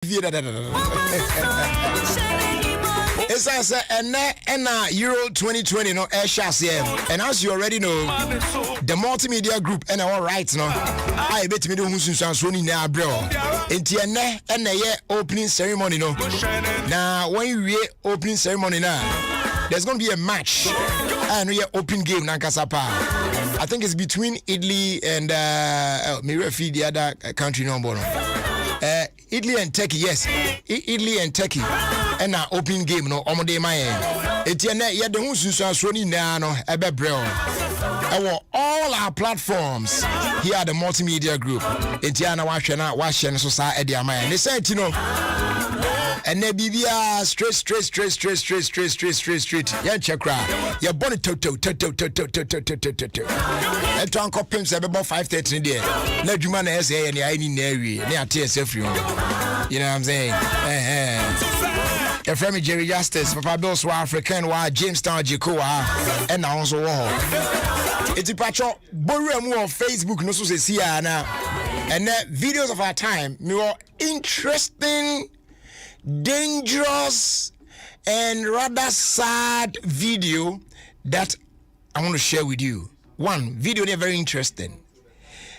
It's as and Euro 2020 no air shots here. And as you already know, the multimedia group and our rights no. I bet me do Sunni now, bro. Entienne and the opening ceremony no. Now when you opening ceremony now, there's gonna be a match and we open game Nankasapa. I think it's between Italy and the other country no more. Italy and Turkey, yes. Italy and Turkey. And our opening game no omode my etienne ye de hu susuaso ni na no ebebre all our platforms here at the multimedia group entiana wa hwe na wa hye so sa e de amaya ne say ti no and na bibia straight ya chekra ya boni toto e ton kopim se bebo 5:30 there na djuma na ese ye ne ai ni na awie ne ate ese free you know what I'm saying your friend Jerry Justice, Papa Bill Swa African, Jamestown Jikoa, and now also it's a patch of Boruamu on Facebook, no so see now. And videos of our time, more interesting, dangerous, and rather sad video that I want to share with you. One, video near very interesting.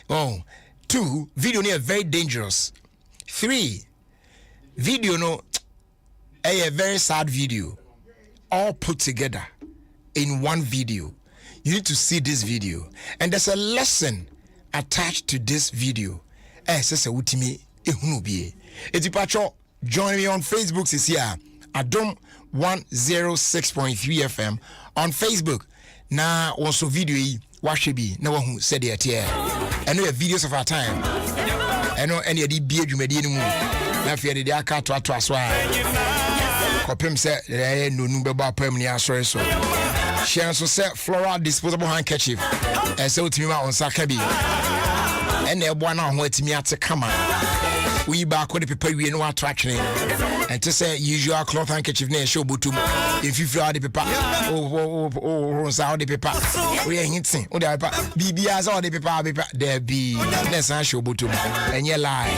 Oh, two, video near very dangerous. Three, video no. A very sad video, all put together in one video. You need to see this video, and there's a lesson attached to this video. Join me on Facebook this year, Adom 106.3 FM on Facebook. Now also video watch be no one who said it here. I know videos of our time. I know any of the beard you made in the moon. Now if you had the car to aswa. Kopim say no number permanent sorry so. She also said floral disposable handkerchief. And so to me on Sakabi. And the one on what me at the camera. We back with the people we know attraction. And to say usual cloth handkerchief near show butum. If you feel the paper, oh, the paper. We are hinting. Oh, the paper. BBS all the paper. There be less I show butum. And you lie.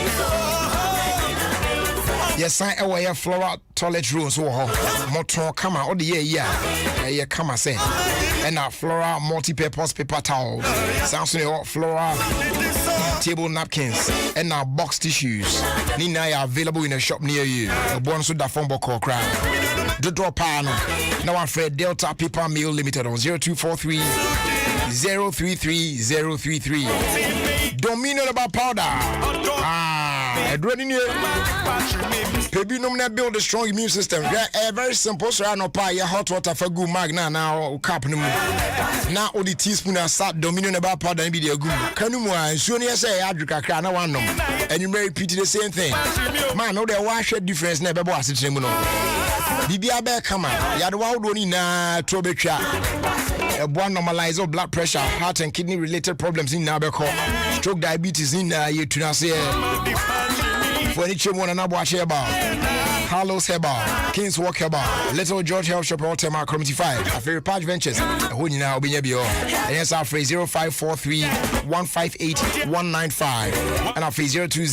Yes, I wear floral toilet rolls. Motor come out the year. Come and say. And a floral multi-purpose paper towel. Sounds like floral table napkins and our box tissues. Nina are available in a shop near you. The bonus with the phone book or crowd. The drop panel. Now I'm Fred Delta Paper Meal Limited on 0243 033 Dominion about powder. Baby, no man build a strong immune system. Yeah, very simple. So I know pie hot water for good magna now cup no now all the teaspoon and start Dominion about powder and be the good. Can you more? Soon you say Adrica can one and you may repeat the same thing. Man, no, there wash a difference never was it. Bibia bear come out. You had one only na trobecha. One normalize blood pressure, heart and kidney related problems in Nabeko, stroke, diabetes in you to not say for each one and watch about Carlos Heba, King's Walk Heba, Little George Health Shop or Tema Community 5, a favorite patch ventures, who you now be your and yes, our phrase 0543 158 195 and our phrase 020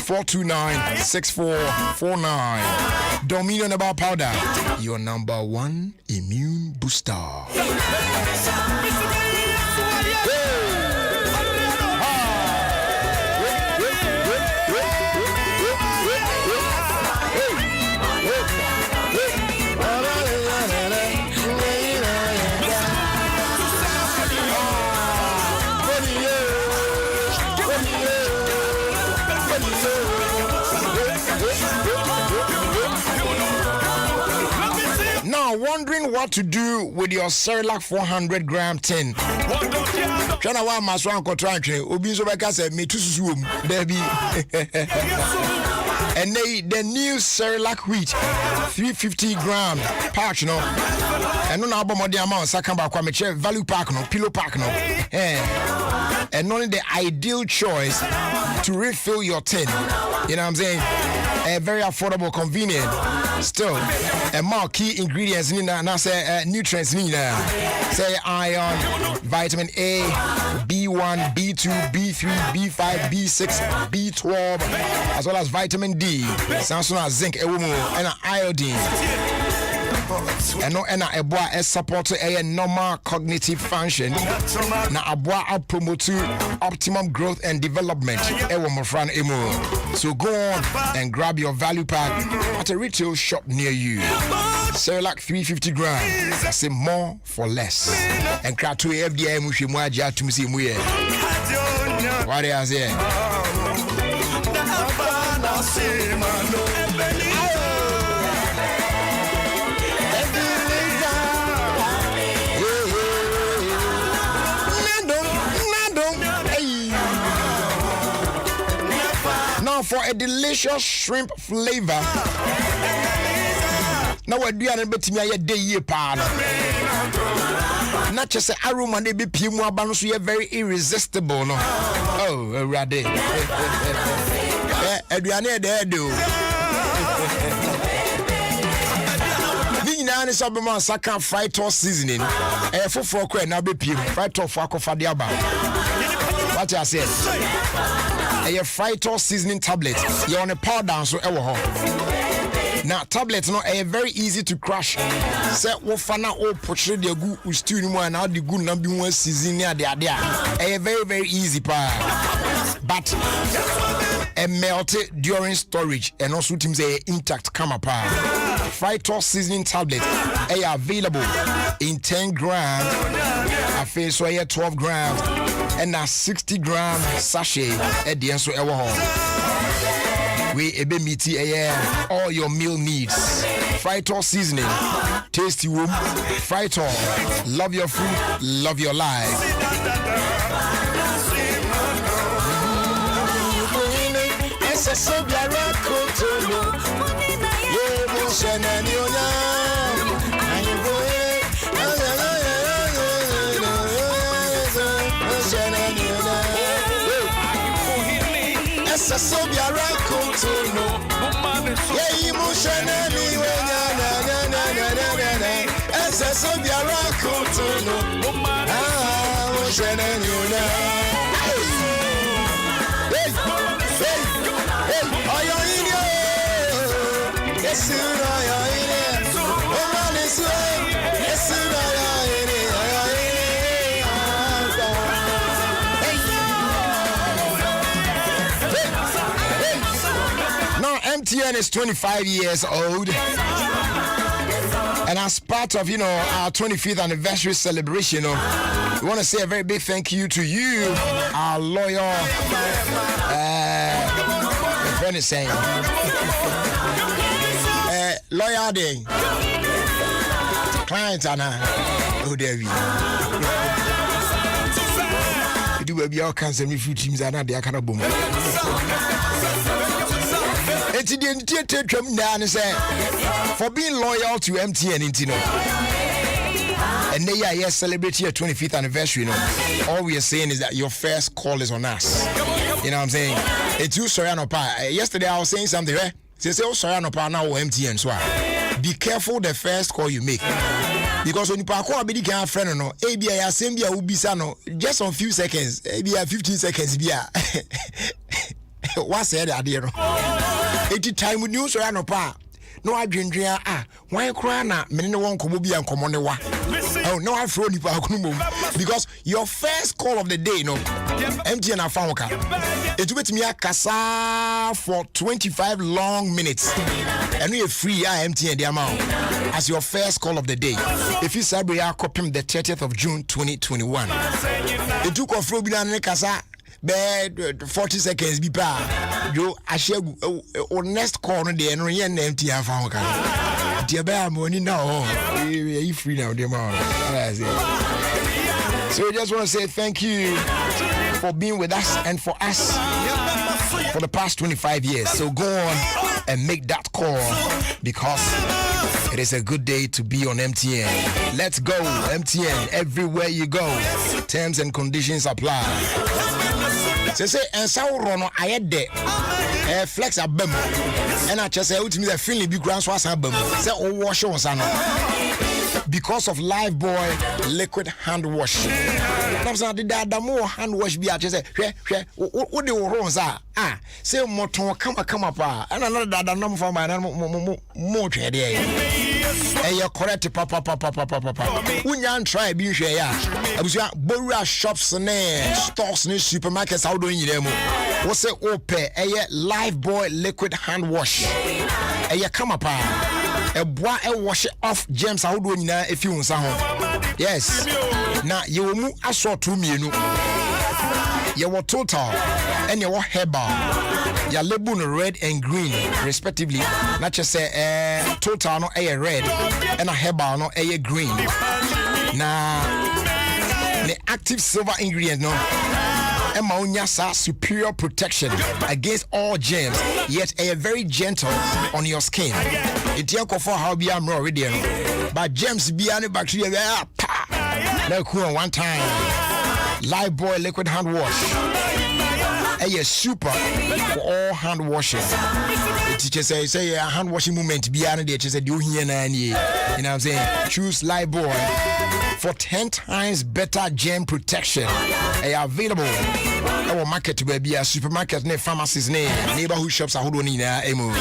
429 6449. Dominion about powder, your number one immune booster. Wondering what to do with your Cerelac 400 gram tin. Chana wa maswan ko tranche obi so beka say me tususu om there be and the new Cerelac wheat 350 gram pouch no and no na abomode amount saka ba kwa me che value pack no pillow pack no and only the ideal choice to refill your tin, you know what I'm saying. very affordable, convenient. Still, more key ingredients now say nutrients say iron, vitamin A, B1, B2, B3, B5, B6, B12, as well as vitamin D, Samsung zinc, and iodine. And a boy support a normal cognitive function. Na a boy promote optimum growth and development. So go on and grab your value pack at a retail shop near you. Say like 350 grams. I say more for less. And crack to FDA Mushimwaja to see Muye. What is it? Now for a delicious shrimp flavor. Now we're doing a bit of a day pan. Not just an aroma, they be pure, but also very irresistible. No? Oh, ready. Adriana, there do. Nina is up a second fried toss seasoning. For now be pure, fried toss for Diaba. What I said. A fried toss seasoning tablet. You're on a powder, so ever. Now, tablets no very easy to crush. Say what fana or portray the good stew and how the good number one season near there. A very easy pie. But a melted during storage and also teams a intact camera pie. Fried toss seasoning tablet are available in 10 grams. I feel so 12 grams and a 60 gram sachet at the end so ever. We ebe meaty all your meal needs. Fried toss seasoning, tasty womb. Fried toss, love your food, love your life. MTN is 25 years old, and as part of our 25th anniversary celebration, we want to say a very big thank you to you, our loyal my friend is saying loyal day clients oh there we do baby all kinds of few teams are not there kind of boom. For being loyal to MTN, and they are celebrating your 25th anniversary. All we are saying is that your first call is on us. You know what I'm saying? It's you, Soriano Pa. Yesterday I was saying something. They say, "Oh, Soriano Pa now MTN." So be careful the first call you make, because when you call a big friend, no, ABI same be a ubisano just on few seconds, maybe 15 seconds. Be what's the idea? 80 time with news or no pa. No, I drink why cry now? Many one come be and come on the wa. Oh, no, I throw you because your first call of the day, MTN and Famoka. It with me a casa for 25 long minutes, and we are free MTN the amount as your first call of the day. If you say we are copying the 30th of June 2021, it took off from the casa. 40 seconds be pa yo ashare or next call no dey no yen empty afa ho kan dey ba money now you free now dey man. So we just want to say thank you for being with us and for us for the past 25 years. So go on and make that call, because it is a good day to be on MTN. Let's go MTN everywhere you go. Terms and conditions apply. Say and so rono ayede flex abem and I just say ultimately the feeling big grand so asa bam say o wash on sana because of Life Boy liquid hand wash. Now say the more hand wash be I just say hwe wo de wo ron sa say moton kama pa and another dada nam for my mo twe dey e correct papa unya try bi hwe ya abusia Bowura shops ne stores ne supermarkets how do nyire mu wo say ope Life Boy liquid hand wash kama pa boa wash off germs how do nyina efi unsa ho. Yes na ye wo mu asort mienu ye wo total and ye wo herbal ya label no red and green respectively na che say total no red and a herbal no green na the active silver ingredient no Emma Unyasa superior protection against all germs, yet very gentle on your skin. It yanko for how be am already, but germs be any bacteria like cool one time. Life Boy liquid hand wash. Super for all hand washing. The teacher say a hand washing moment be any day. She said you here na you know what I'm saying? Choose Life Boy for 10 times better germ protection. They are available our market baby a supermarket ne pharmacies ne neighborhood shops a hodo ni na emu.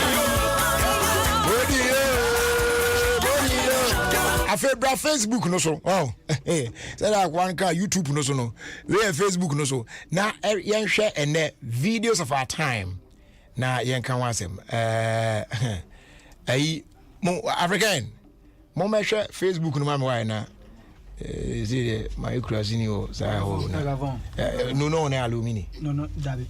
Afe bra Facebook no so. Oh. Say that one ka YouTube no so no. We Facebook no so. Na yen share and videos of our time. Na yen kan wasem. Mo African. Mo me share Facebook no ma why na. Is it my crazini or no alumini? No, David.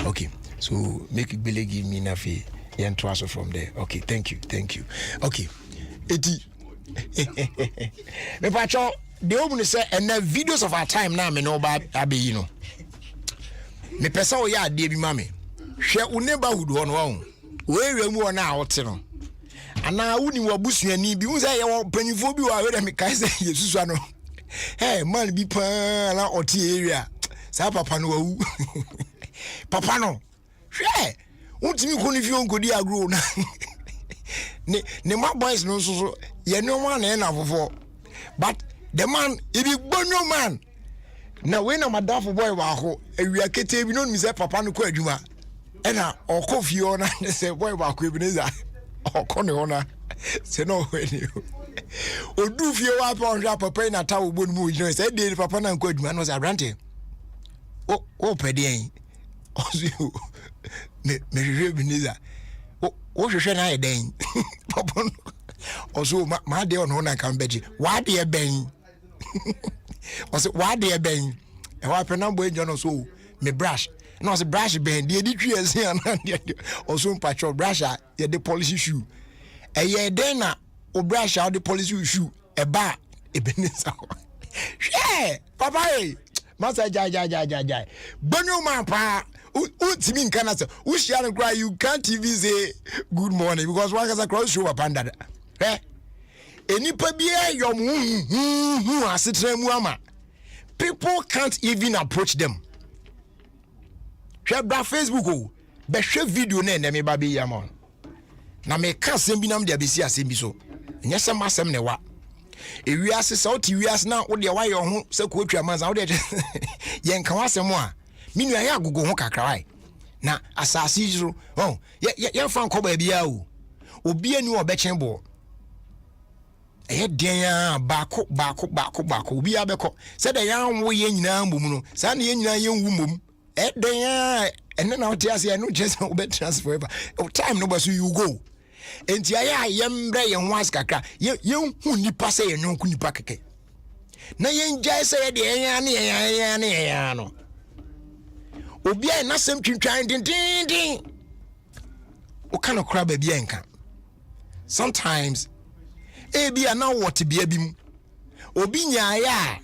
Okay, so make it Billy give me Nafi and transfer from there. Okay, thank you. Okay, Eti. Me pacho, the open say and the videos of our time now me know about Abi, you know. Me pesa o ya debi mami. Share u neighborhood one. Where you are now, Otino. Ana wuni wabusuani bi unza ya panifo bi wa we me kai say yesusu ano hey man bi pa na oti area sa papa no wawu papa no hwe untimi ko ni fi onkodi agro na ne my boys no so ye no man na fofo but the man he be bonyo man na we na madafo boy wa ho awia kete bi no mi say papa no ko adwuma e na okofie ona say boy wa ko Ebeneza okone ona se no weni odu fie wa pa onja papa na ta ogbonu mu you know say dey papa na nko adwuma no say abrante o pede en ozu me hwehwe Ebeneza o hwehwe na eden papa no ozu ma de ono na kan beji wa de ben ozu wa de ben e wa pe na boy no so me brush no say brush ben de twi ese ana ozu patcho brush ye de polish shoe eye den na o brush out the police shoe e ba Ebeneza hwe papa eh masa jai bonyo man pa ultimi nkana say who share cry you can't even say good morning because one can cross show up under enipa bia yom asetra mu ama people can't even approach them share bra Facebook o be hwe video na ene me ba be yamon na me ka sem bi nam de abesi asem bi so nyese masem ne wa ewiase se oti wiase na wo de wa ye ho se ko atwa manza wo de ye nka wasem a minu ya agogo ho kakrawai na asasi jiro ye fa nko ba bia o obi ani wo be chenbo eye den ya baako obi abeko se de ya wo ye nyina mbom no sa na ye nyina ye nwu mbom den ya ene na oti ase no just wo be transfer forever time no ba so you go enti aya yembre ye ho as kakra ye hu nipa se ye nyonku nipa keke na ye njai se ye de ya no obi a na sem twintwan din o kana kra ba bia nka sometimes bia na what bia bim obi nyaaya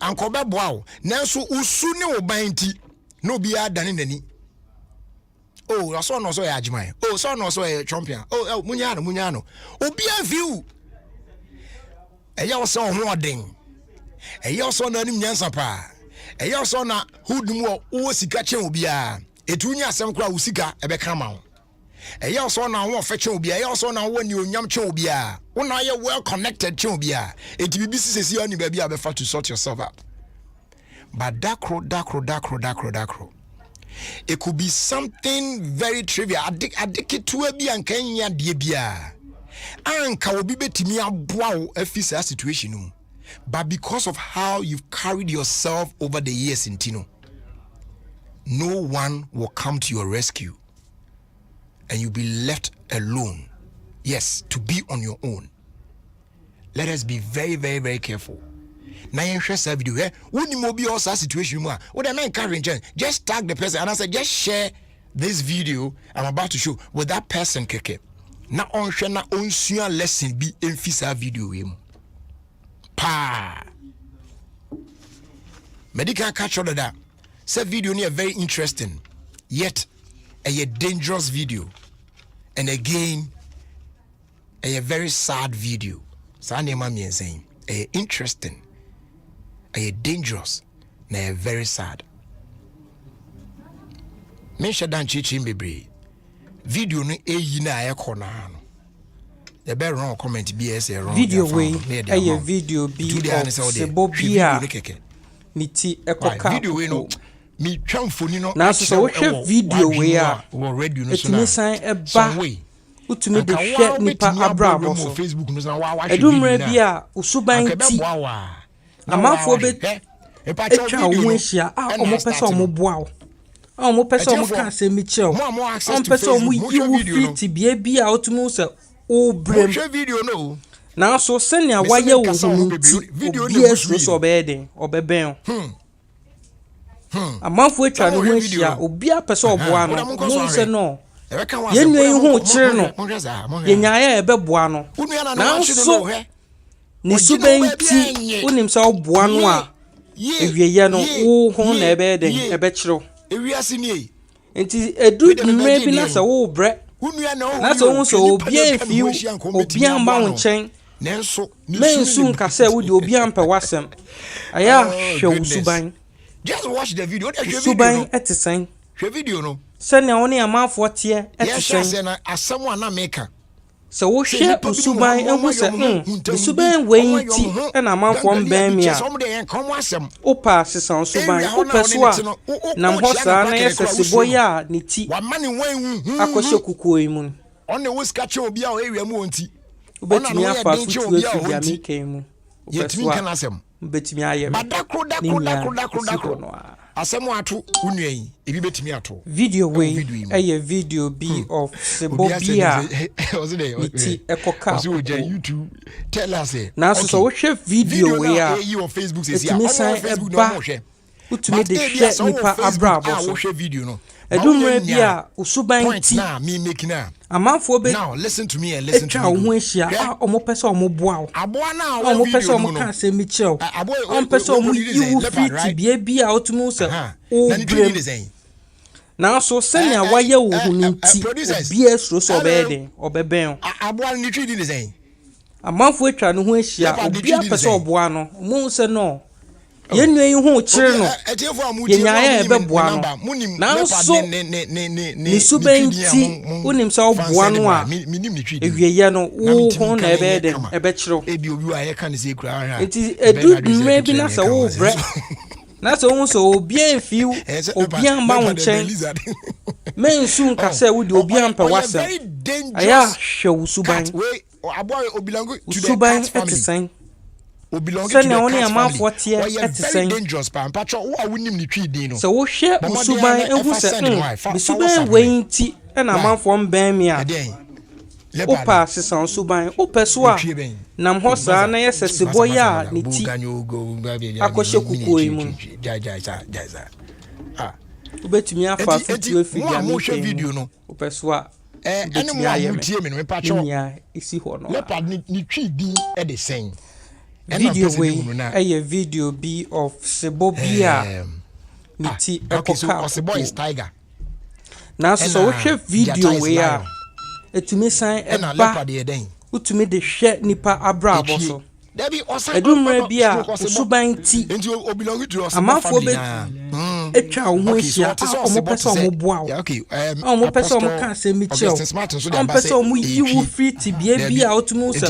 ankobe boa nanso usu ne obanti no bia dane nani oh so no so ya agimai oh so no so ya champion oh munyano obi a view eya wo so ho odin eya so na nim nyansa pa eya so na hudum wo sika chen obi a etunya asem kra wo sika ebe ka ma e also na wo fe che obi e also na wo ni onyam che obi a wo na ye well connected che obi a enti bibi sisi oni ba bi a be fa to sort yourself up. But dakro it could be something very trivial. Adike to bi anka nya de bia anka obi betimi aboa efisa situation. But because of how you've carried yourself over the years in Tino, no one will come to your rescue and you'll be left alone. Yes, to be on your own. Let us be very, very, very careful. Now you share video here. When you be also situation what am I encouraging? Just tag the person and I said just share this video I'm about to show with that person keke. Now on share na on lesson be emphasize video him. Pa medical catch all of that. Say video near very interesting, yet a dangerous video. And again, a very sad video. So I name saying interesting. A dangerous, na very sad. Mensha dan chichi mbebre. Video no yi na ayekọ na no. The be wrong comment BS wrong. Video we a video be sebo bia. Niti ekoka. Video we no me twamfoni no. Na so wo hwe video we a wo radio no so na. Etimi san eba. Utumi de hwe nipa abrabo so. Facebook no so na wa hwe. Edumre bia usuban ti. Amanfo be etwa wo hia a omo pese omo boa wo a omo pese omo ka asemi cheo omo pese omo yiwu fit bia a otumu se o brem video no na so senia waye wo hunti bia so obeden obeben amanfo etwa no ho hia obi a pese oboa no mo se no yenwe hu kire no yenyaye ebe boa no na so ni subenti unim sa oboa no a ewieye no wo ho na ebe den ebe kiro ewiase ni enti edu mre bi na sa wo bre na so wo so obi afiu obi amba wo nchen nenso mensu nka se wo di obi ampa wasem aya hwe usuban just watch the video the video usuban etisen hwe video no se na woni amafo tie etisen yes na asem ana meka so wo hwe usuban ehu se usuban wenti na amanfo mbemia opa sesan usuban opeso a na mhosa na yesesibo ya niti akoshe kukuo imu on wo skache obi a area mu onti obetimi afa futu efi ya mike mu yetimi kan asem obetimi aye badakro asem atu unuan ebi betimi ato video we eye video be of sebobia niti ekoka so je YouTube tell us na so wo hwe video we a you on Facebook say on Facebook no mo hwe utumi de hwe nipa abrabo so hwe video no edumre bia usuban ti na me make na amanfo be now listen to me and listen to me ho ehia omo pese omo boa wo aboa na omo pese omo ka asemi cheo omo pese omo yiwu fit bia otumu se o brem na so senia waye wo hunti bia suro so obeden obeben aboa ni twi di design amanfo etwa no ho ehia obi pese oboa no mo se no yenwe hu kire no yenyaye ebe boa no na so ni subenti unim sa oboa no a ewieye no wo ho na ebe den ebe kiro ebi obi wa ye kan se kura ha enti edu mre bi na sa wo bre na so wo so obi anfiu obi amba wo chen mensu nka se wo di obi ampa wasem aya hwe usuban obilango to the family sɛnea wo ne amanfoɔ teɛ ɛtesɛn dangerous pa mpatwa wo a wonim ne twi din no sɛ wo hwɛ usuban ehu sɛ usuban wenti ɛna amanfoɔ mbɛn mi a opa sesa usuban opɛ so a nam hɔ saa na yɛ sɛ sebɔ yɛ a ne ti akɔhyɛ kukuo yi mu wobɛtumi afa futuo afiri a mehwɛ video no opɛ so a ɛne mo tie me no mpatwa isi hɔ no leopard ne twi din ɛde sɛn video we video be of sebobia niti ekoka Sebo is tiger na so hwe video we a etumi san eba utumi de hwe nipa abrabo so edumre bi a usuban ti amafo be etwa ho ahia omo pese omo boa omo pese omo ka asemi cheo omo pese omo yiwu free tibia bi a otumu se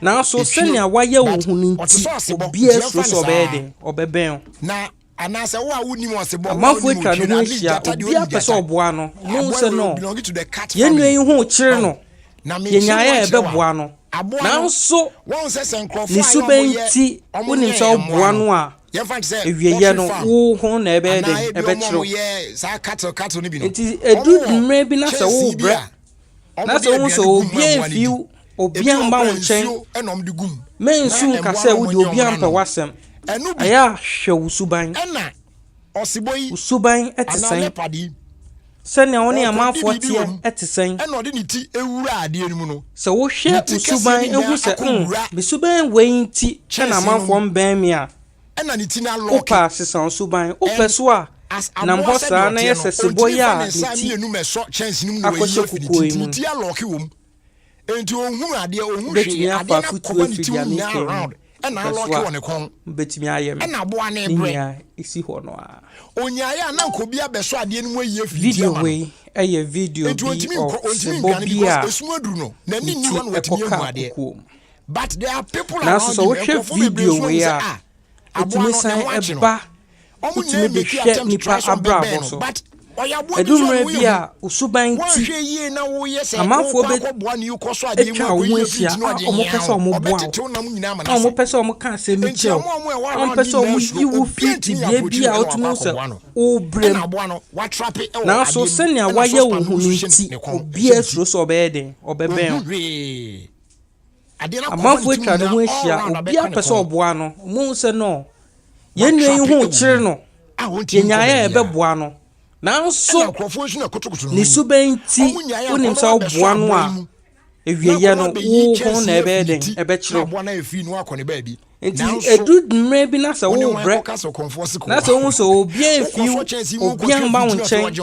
na so senia waye wo huninti obi aso so bede obeben na anase wo a woni mo se bo amafo etwa no ho ahia obi apese oboa no mo se no yenwe yi ho kire no yenyaye ebeboa no na so ni subenti woni se oboa no a ewieye no wo ho na ebe de ebe kiro sa cattle ni bi no nti edu mre bi na se wo bre na se wo so obi afiu obi amba wo chen enom de gum mensu ka se wo de obi ampa wasem aya hwe usuban na osiboyi usuban etisen sene woni amafo tie etisen na ode ni ti ewura ade enu no se wo hwe usuban ehu se besuban weinti na amafo mban mi a na ni ti na lock opa sesan usuban opeso a na mhosa na yeseseboya ni ti enu meso chance ni mu we ni ti a lock wom enti ohun ade ohun hwe ade na ko ni ti na around na lock won kon betimi ayem na boa na ebre isi ho no a onyaye na nkobi abeso ade enu ayi afiri video we eye video bi o sebobia esumoduru no na ni ni won watimi ahu ade but there are people around so we video we a etimi san eba otimi be hwe nipa abrabo so edumre bi a usuban ti amafo be etwa wo ahia omo pese omo boa omo pese omo ka asemi cheo omo pese omo yiwu fiti bi a otumu se obrem na so senia waye wo hunti obi asuro so obeden obeben amafo etwa no ho ahia obi a pese oboa no mu se no yenwe yi ho kire no yenyaye ebeboa no na so ni subenti unim sa oboa no a ewieye no wo ho na ebe den ebe kiro nti edu mre bi na sa wo bre na sa wo so obi afiu obi amba wo nchen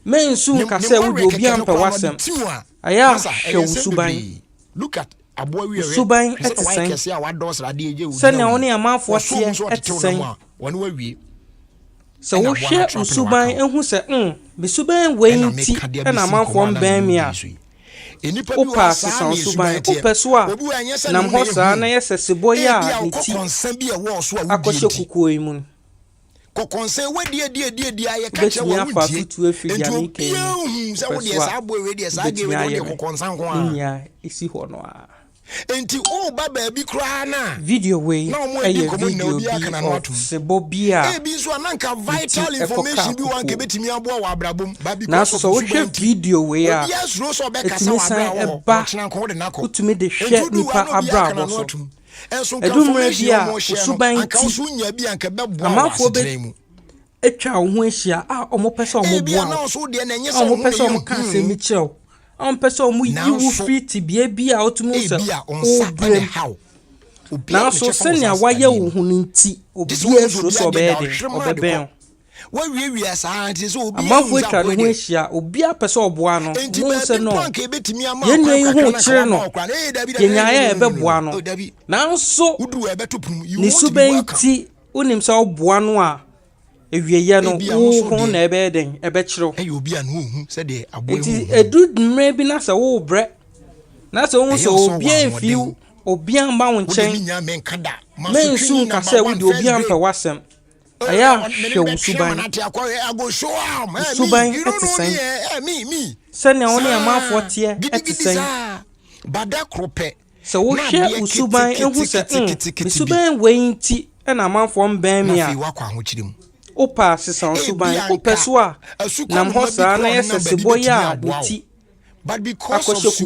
mensu ka se wo obi ampa wasem aya hwe usuban look at aboa wi usuban etisen sene woni amafo tie etisen woni wawie so wo hwe usuban ehu se besuban weinti na amafo mban mi a opa sesan usuban opeso a na mhosa na yeseseboya ni ti akoshe kukuo imu kokonse wedi aye ka che wo wutie enti se wo de sa abo we de sa ge we de kokonsan ko a nya isi ho no a enti o baba bi kra na video we eye video bi sebobia bi so ananka vital information bi wan ke betimi abo wa abrabom ba bi na so wo hwe video we a yes so be kasa wa abrabom china ko de nako utumi de hwe nipa abrabom so edumre bia usuban ti amafo be etwa wo ho ahia a omo pese omo boa omo pese omo ka asemi cheo omo pese omo yiwu fiti bia a otumu se obrem na so senia waye wo huninti obi asuro so obede obeben wawie asa anti so obi amafo etwa no ho ahia obi apese oboa no mo se no yenwe yi ho kire no yenyaye ebeboa no na so ni subenti unim se oboa no a ewieye no wo ho na ebe den ebe kiro obi an hu se de aboa hu edu mre bi na se wo bre na se wo so obi afiu obi amba wo nchen mensu ka se wo de obi ampa wasem aya hwe usuban etisen sene woni amafo tie etisen bada krope se wo hwe usuban ehu se usuban weinti na amafo mban mi a opa sesan usuban opeso a na mhosa na yeseseboya ti but because of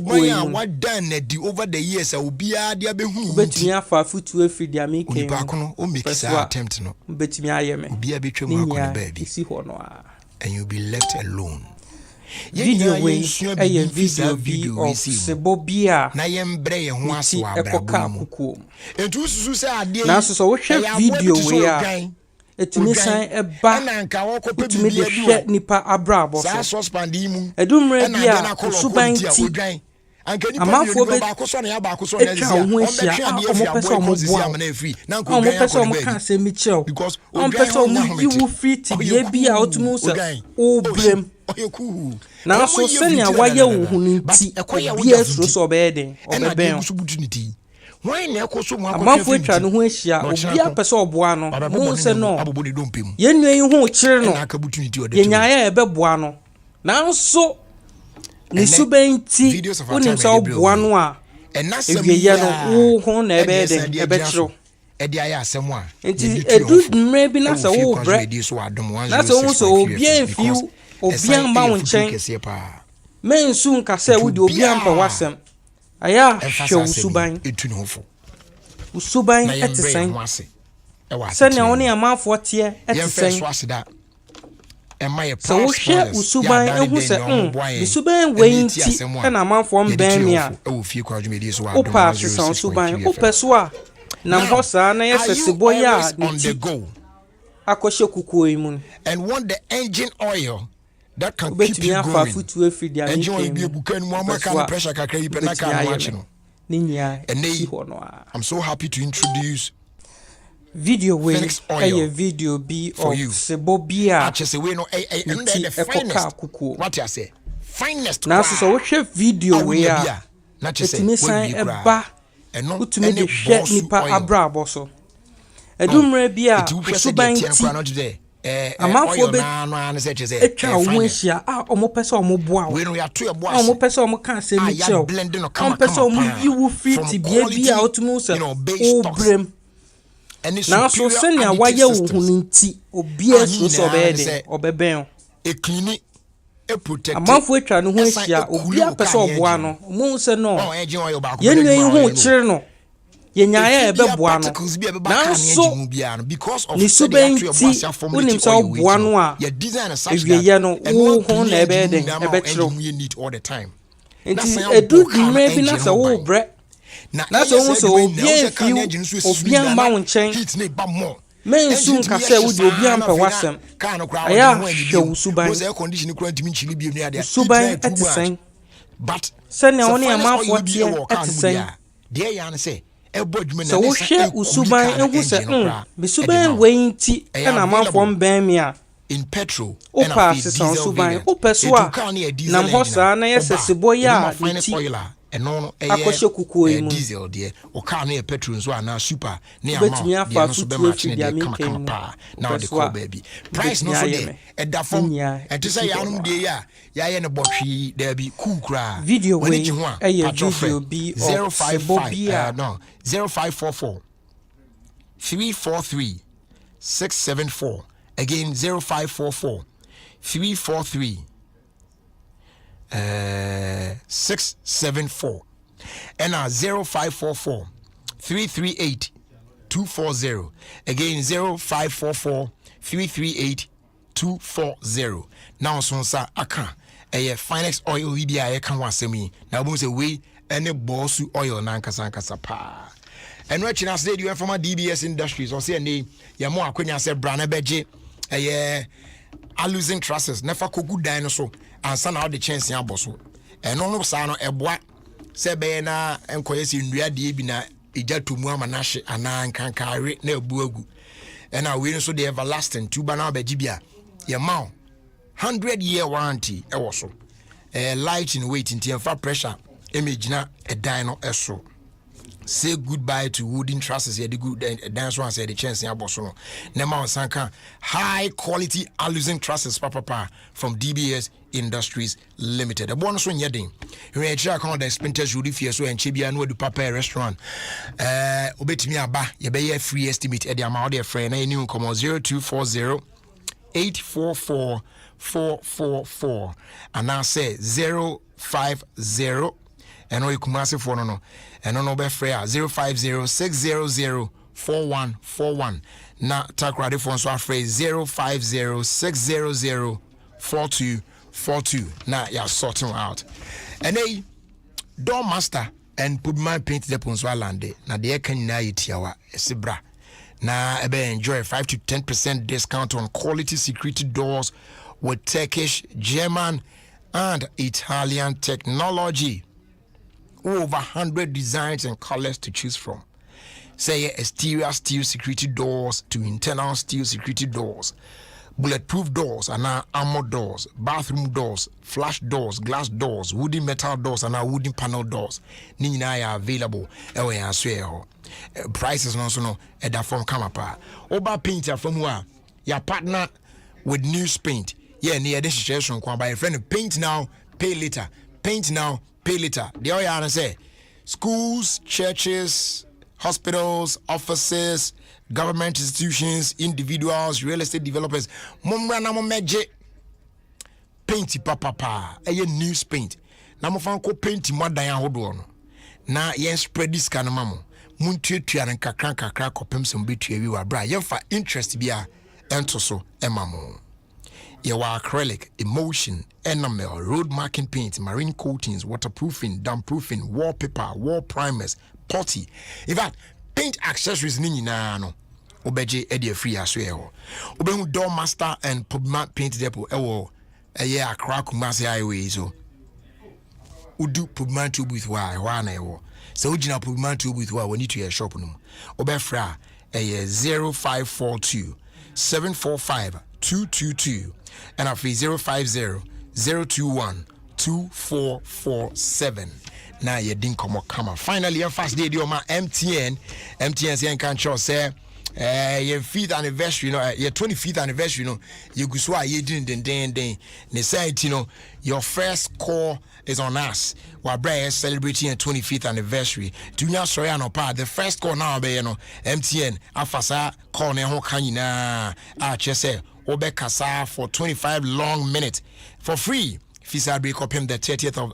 what done over the years obia dia behu betimi afa futu afidi amike ba kono o make sa attempt no betimi ayeme obia betwem akona baby isi ho no a and you be left alone video we video of sebobia na yembre ye ho aso abrabo entu susu se ade na so wo hwe video we a etimi san eba etimi de hwe nipa abrabo so suspend imu edumre bia usuban ti amanfoɔ bɛ atwa wo ho ahyia a ɔmopɛ sɛ ɔmoboa ɔmopɛ sɛ ɔmoka asɛm kyerɛw ɔmpɛ sɛ ɔmoyi wo firi tibea bi a wotumi wo sɛ wobrɛm nanso sɛnea wayɛ wo ho no nti obia suro sɛ ɔbɛyɛ den ɔbɛbɛn amanfoɔ atwa no ho ahyia obia pɛ sɛ ɔboa no mo sɛ no yɛnnua yi ho kyere no yɛnyaeɛ a ɛbɛboa no nanso ne suban nti wonim sɛ woboa no a ewieyɛ no wo ho na ɛbɛyɛ den ɛbɛkyerɛw nti ɛdu mmerɛ bi na sɛ wobrɛ na sɛ wohu sɛ obia mfiw obia mma wo nkyɛn mensu nka sɛ wode obia mpɛ w'asɛm ayɛ a hwɛ wo suban ɛte sɛn sɛnea wo ne amanfoɔ teɛ ɛte sɛn sɛ wohwɛ wo suban ehu sɛ ne suban wei nti ɛna amanfoɔ mbɛn me a wopɛ asesa wo suban wopɛ so a nam hɔ saa na yɛ sɛ sebɔ yɛ a ne ti akɔhyɛ kukuo yi mu wobɛtumi afa afotuo afiri de ne nyinaa si hɔ no a video wei ɛyɛ video bi of sebɔ bi a ne ti ɛkɔka kukuo nanso sɛ wohwɛ video wei a ɛtumi san ɛba wotumi de hwɛ nipa abrabɔ so ɛdummerɛ bi a suban ti amanfoɔ bɛ atwa wo ho ahyia a ɔmopɛ sɛ ɔmoboa wo ɔmopɛ sɛ ɔmoka asɛm kyerɛw ɔmpɛ sɛ ɔmoyi wo firi tibea bi a wotumi wo sɛ wobrɛm nanso sɛnea wayɛ wo ho no nti obia suro sɛ ɔbɛyɛ den ɔbɛbɛn amanfoɔ atwa no ho ahyia obia pɛ sɛ ɔboa no ɔmo sɛ no yɛnnua yi ho kyere no yɛnyaeɛ a ɛbɛboa no nanso ne suban nti wonim sɛ woboa no a awieyɛ no wo ho na ɛbɛyɛ den ɛbɛkyerɛw nti ɛdu mmerɛ bi na sɛ wobrɛ na sɛ wohu sɛ obia mfiw obia mma wo nkyɛn mensu nka sɛ wode obia mpɛ w'asɛm ɛyɛ a hwɛ wo suban ɛte sɛn sɛnea wo ne amanfoɔ teɛ ɛte sɛn sɛ wohwɛ wo suban ehu sɛ me suban wei nti ɛna amanfoɔ mbɛn me a wopɛ asesa wo suban wopɛ so a nam hɔ saa na yɛ sɛ sebɔ yɛ a ne ti akɔhyɛ kukuo yi mu wobɛtumi afa afotuo afiri deɛ meka mu wopɛ so a wobɛtumi ayɛ me video wei ɛyɛ video bi of sebɔ bi a 0544 343 674 again 0544 343 674 and 0544 338 240 again 0544 338 240 now so sa aka Finex oil bi a yɛka ho asɛm yi na wobɛhu sɛ wei ɛne bɔɔsu oil na nkasa paa ɛno akyi na sɛ deɛ former DBS Industries ɔsɛ ɛne yɛmo akwanya sɛ bra na bɛgye losing trusses nefa kogu dan no so ansa na ɔde chance abɔ so ɛno no saa no ɛboa sɛ bɛyɛ na nkɔyɛ sɛ nnua deɛ bi na ɛgya to mu ama na hye anaa nkankare na ɛbu agu ɛna wei no so de everlasting tuba na ɔbɛgye bi a yɛma 100-year warranty ɛwɔ so light in weight nti ɛmfa pressure ɛmɛgyina ɛdan no ɛso. Say goodbye to wooden trusses. You good dance one say the chance in Abosono. Nema Sanka high quality aluminum trusses papa from DBS Industries Limited. The bonus one yeding. You check on the Spinters Rudy Fieso and Chibia no do papa restaurant. Obetimi aba ye be free estimate at the amount of friend new come on 0240 844 444 and now say 050 and no you come ask for no and no be free 050-600-4141 na tak ready phone so afraid 050-600-4242 na ya sorting out and hey door master and put my paint the ponso lande na de kan na yetiawa esibra na ebe enjoy 5 to 10% discount on quality security doors with Turkish, German and Italian technology. over 100 designs and colors to choose from. Say exterior steel security doors to internal steel security doors, bulletproof doors and armored doors, bathroom doors, flash doors, glass doors, wooden metal doors and wooden panel doors. Ni are available. Ewe answer prices no so no at that form come up. Oba painter from where your partner with news paint. Yeah, near this situation by a friend. Paint now, pay later. Paint now, pay later. The other say schools, churches, hospitals, offices, government institutions, individuals, real estate developers. Mumra na momeje paint papa. Eye news paint. Na mo fan ko paint mo dan ahodo no. Na yen spread this kind of mamo. Muntuatua ran kakra kopem sem betua wi wa bra. Yen fa interest bia ento so emamo. Your acrylic, emulsion, enamel, road marking paint, marine coatings, waterproofing, dampproofing, wallpaper, wall primers, putty. In fact, paint accessories ni nyina no. Obeje e dey free aso e ho. Obehu door master and pubmat paint depot e wo eye akra kumase highway so. Udu pubmat tube with wa na e wo. So ugina pubmat tube with wa woni to your shop no. Obefra eye 0542 745 222 and after 050-021-2447. Now you didn't come finally your first day my MTN saying can't show say your 5th anniversary, your 25th anniversary, you go so you didn't they say your first call is on us. While Brian is celebrating your 25th anniversary. Do not sorry no part. The first call now be MTN afasa call ne ho kanina say Obe Kasa for 25 long minutes for free. Fisa break up him the 30th of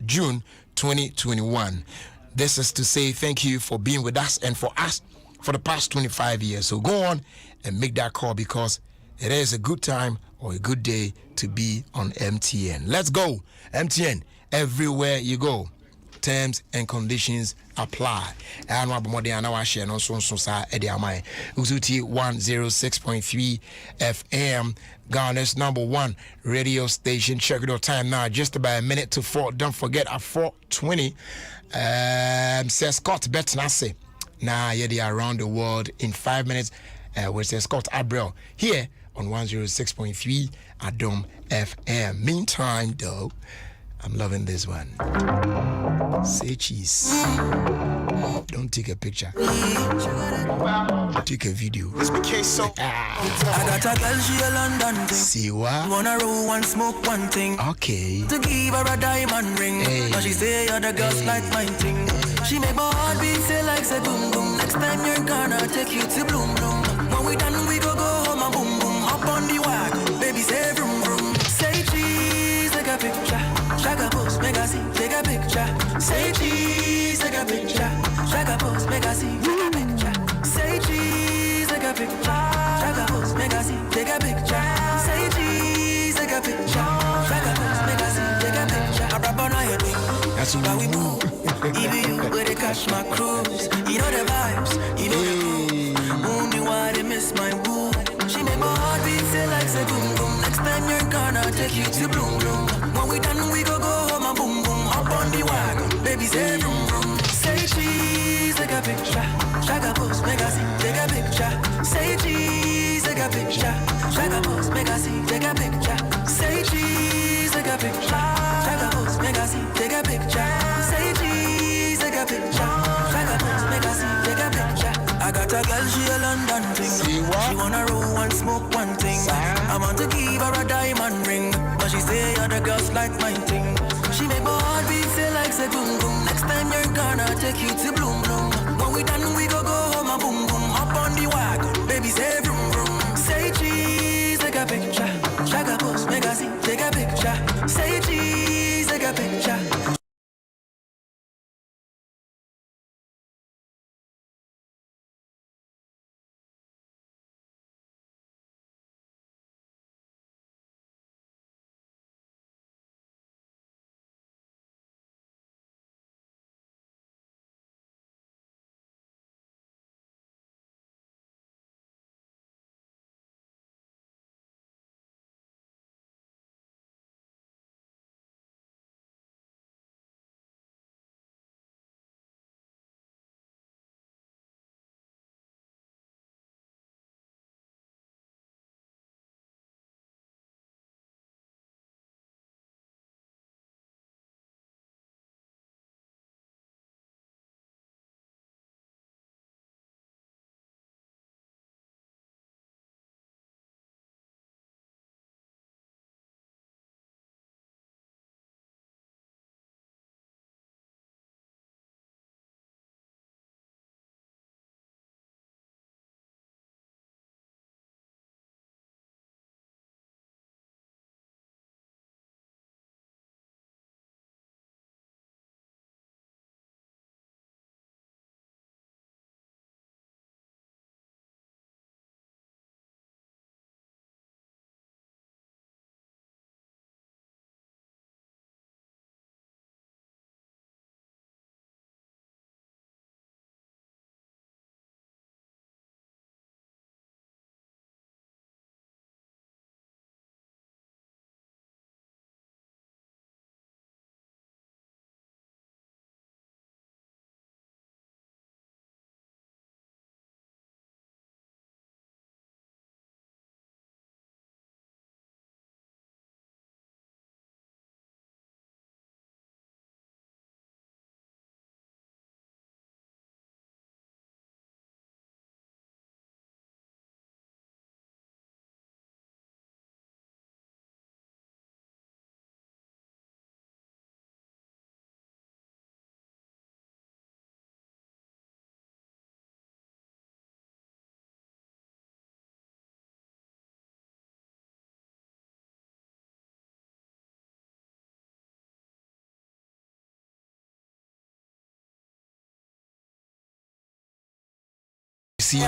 June 2021. This is to say thank you for being with us and for us for the past 25 years. So go on and make that call because it is a good time or a good day to be on MTN. Let's go. MTN, everywhere you go. Terms and conditions apply. And what more than our share no so sa ediamai. Uzuti 106.3 FM, Ghana's #1 radio station. Check your time now, just about a minute to 4. Don't forget at 4:20. Says Scott Betnase. Now they are around the world in 5 minutes. With Scott Abrel here on 106.3 Adom FM. Meantime, though, I'm loving this one. Say cheese. Don't take a picture. Take a video. This became so. I got a girl, she a London thing. See what? Wanna roll one, smoke one thing. Okay. To give her a diamond ring. Hey. But she say other girls like mine thing. She make my heart beat say like say boom boom. Next time you're gonna take you to bloom bloom. When we done we go home and boom boom. Hop on the wagon, baby say vroom vroom. Say cheese, take a picture. Shaka post, make a see, take a picture. Say cheese, take a picture. Shaka post, make a see, take a picture. Say cheese, take a picture. Shaka post, make a see, take a picture. Say cheese, take a picture. Shaka post, make a see, take a picture. I rap on your thing. That's how we move. Even you where they catch my cruise. You know the vibes, you know the groove. Only why they miss my woo. She make my heart beat say like say boom boom. Next time you're gonna take you to bloom bloom. When we done we go home and boom boom. Hop on the wagon, baby say vroom vroom. Say cheese, take a picture. Shaka post, make a see, take a picture. Say cheese, take a picture. Shaka post, make a see, take a picture. Say cheese, take a picture. Shaka post, make a see, take a picture. Say cheese, take a picture. Shaka post, make a see, take a picture. I got a girl, she a London thing. See what? She wanna roll one, smoke one thing. I want to give her a diamond ring, but she say other girls like mine thing. She make my heart beat say like say boom boom. Next time you're gonna take you to bloom bloom. When we done we go home and boom boom. Hop on the wagon, baby say vroom vroom. Say cheese, take a picture. Shaka post, make a see, take a picture. Say cheese, take a picture. Lucy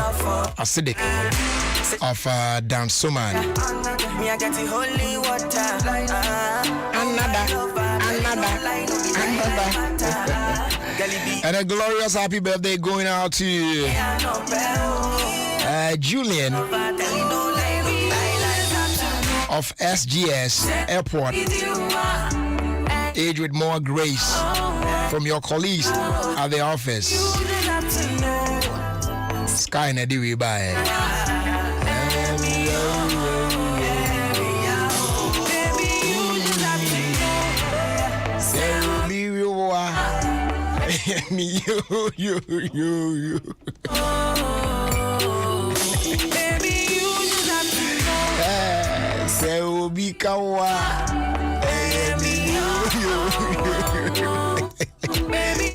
Acidic of Dan Soman. And a glorious happy birthday going out to Julian of SGS Airport. Age with more grace from your colleagues at the office. Sky and Eddie we buy. Me, you. Baby, you just have to know. Say, Obi Kawa.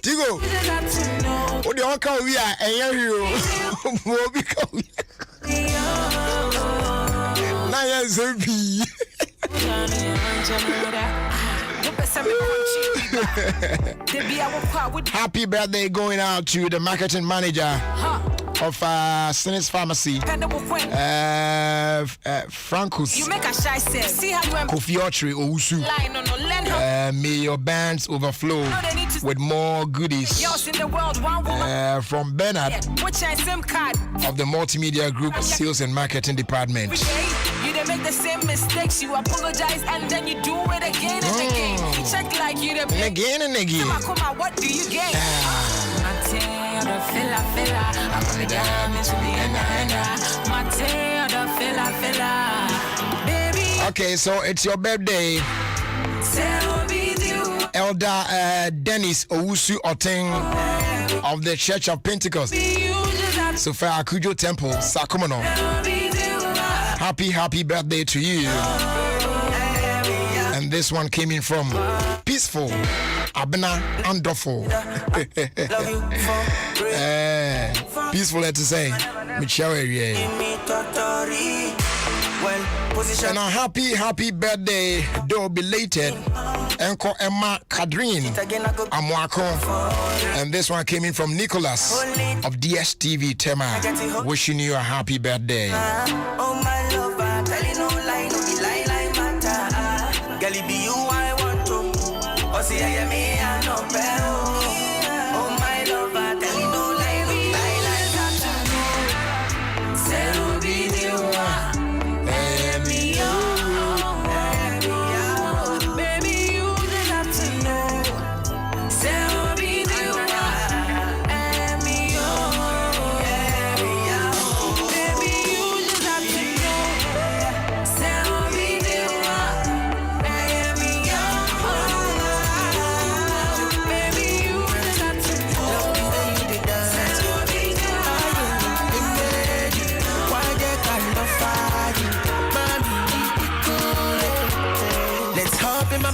Tigo, what do you call we are? You, Obi Kawa. Happy birthday going out to the marketing manager of Sinis Pharmacy, Francus. You make a shy self. See how you Kofi Otri Owusu. May your bands overflow with more goodies from Bernard of the Multimedia Group Sales and Marketing Department. You didn't make the same mistakes. You apologize and then you do it again and again. You check like you didn't again and again. Come on, what do you get? Okay, so it's your birthday. Elder Dennis Owusu Oteng of the Church of Pentecost, Sofa Akujo Temple, Sakomono. Happy birthday to you. And this one came in from Peaceful Abena Andofo. Peaceful to say. And a happy birthday, though belated, Enko Emma Kadrin Amwako. And this one came in from Nicholas of DSTV Tema. Wishing you a happy birthday. Oh my lover, tell you no lie, no be lie matter. Girl, it be you I want to. Oh, see, I am me, I know better. Oh my lover, tell you no lie, no be lie matter. Say, no be the one.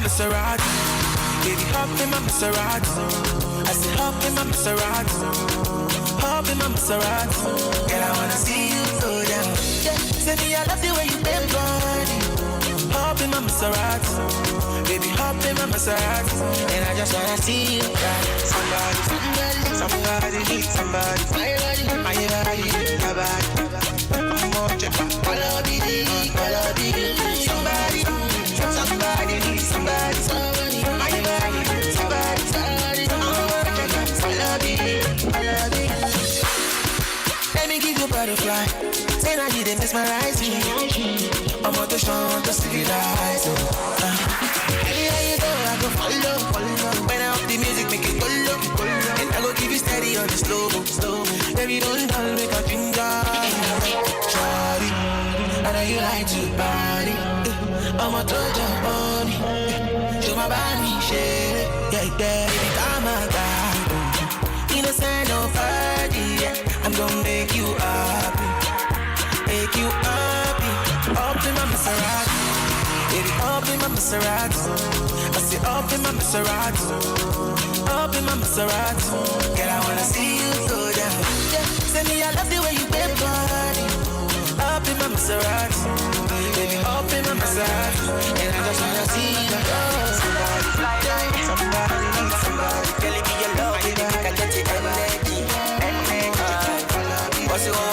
Maserati, baby, hop in my Maserati. I said hop in my Maserati, hop in my Maserati. Girl, I wanna see you go down. Yeah, say me I love the way you bend body. Hop in my Maserati, baby, hop in my Maserati. And I just wanna see you down. Somebody, somebody, somebody. My body, my body. Somebody. Somebody, I love you. Let me give you butterfly. Say now you didn't mesmerize me. I'm on the show to civilize. Anywhere you go, I go follow. When I up the music, make it go low. And I go give you steady on the slow. Baby, don't dull, make a ginger. Shawty, I know you like to party. I'm a total bunny. Show my body, shit. Yeah, baby, come on, God. Innocent, no party. Yeah. I'm gonna make you happy. Make you happy. Up in my Maserati. Baby, up in my Maserati. I say up in my Maserati. Up in my Maserati. Girl, I wanna see you go down. Yeah, say me I love the way you bend body. Up in my Maserati. Baby, up in my Maserati. And I just wanna see you go. Somebody, somebody. Girl, it be your love, baby, I get it energy. What's your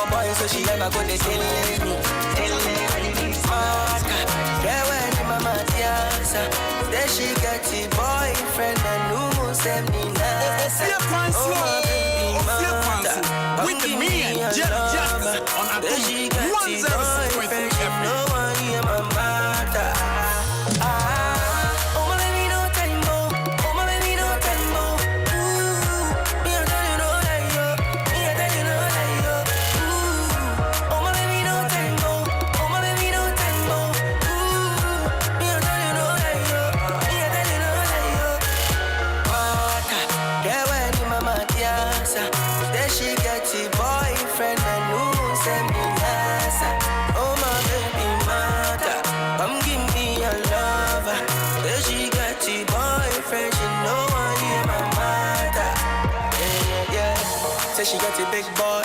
Say she got a big boy.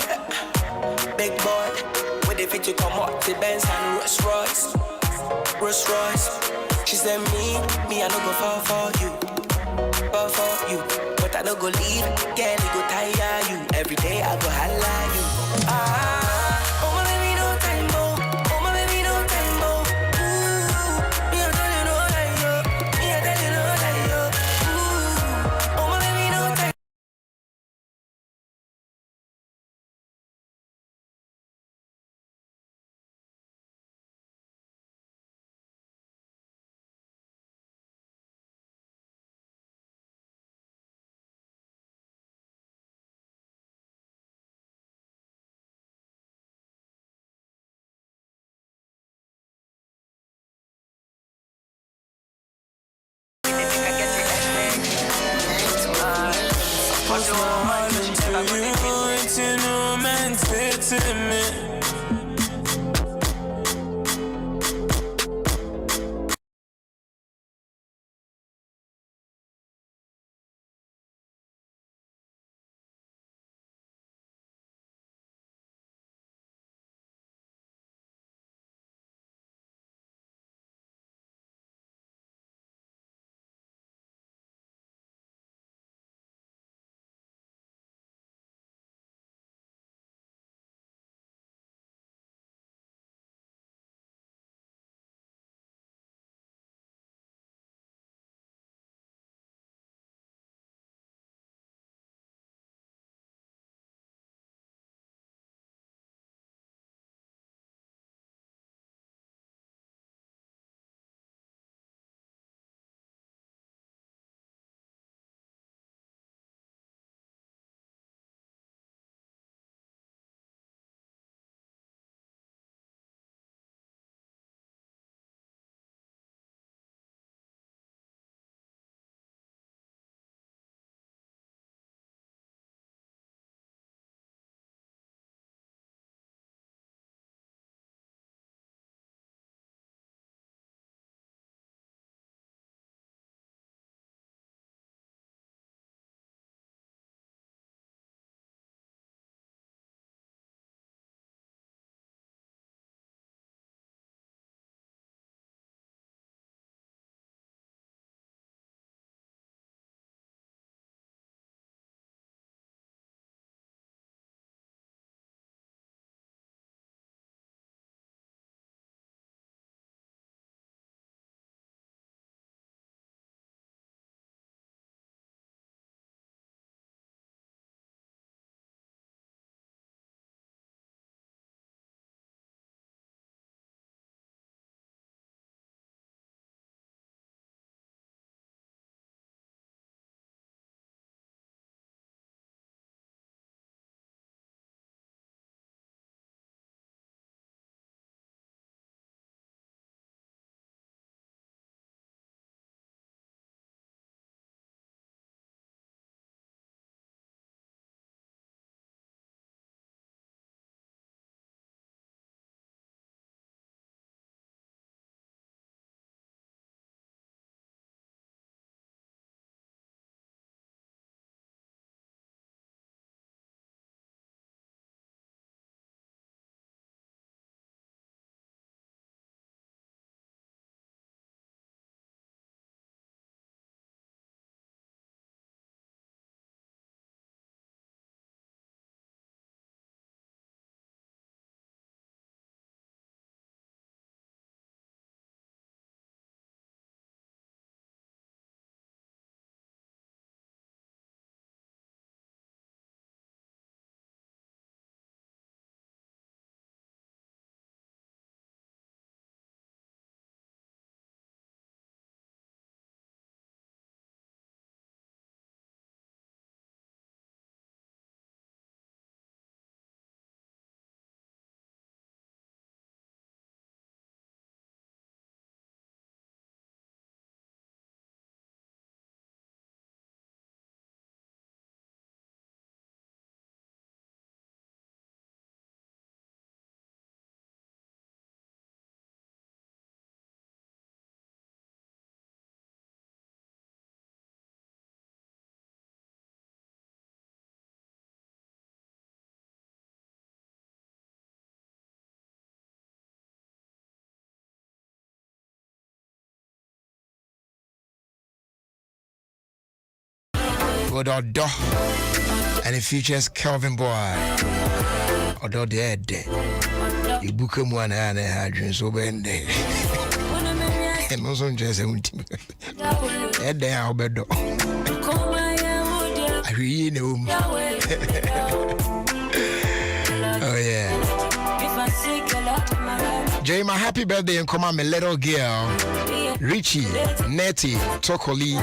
Big boy. With the fit to come up to Benz and Rolls Royce. Rolls Royce. She said me, I no go fall for you. Fall for you. But I no go leave. Girl, it go tire you. Every day I go holla you. Oh my baby, no time, oh. Oh my baby, no time, oh. Ooh, me I tell you no lie, yo. Me I tell you no lie, yo. Ooh, oh my baby, no time. with Odo, and it features Kelvin Boy. Odo dead. You book him one and I had dreams over and day. And also just a head down, Bedo. I really know. Oh, yeah. Jay, my happy birthday and come on, my little girl, Richie, Nettie, Tokoli.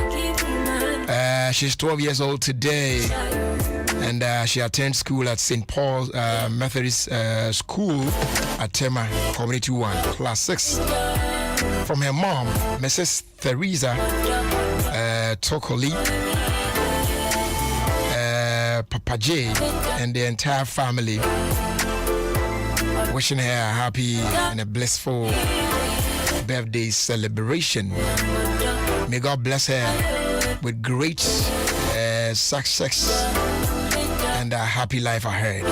She's 12 years old today, and she attends school at St. Paul's Methodist School at Tema Community 1, Class 6. From her mom, Mrs. Theresa Tokoli, Papa J, and the entire family. Wishing her a happy and a blissful birthday celebration. May God bless her with great success and a happy life ahead.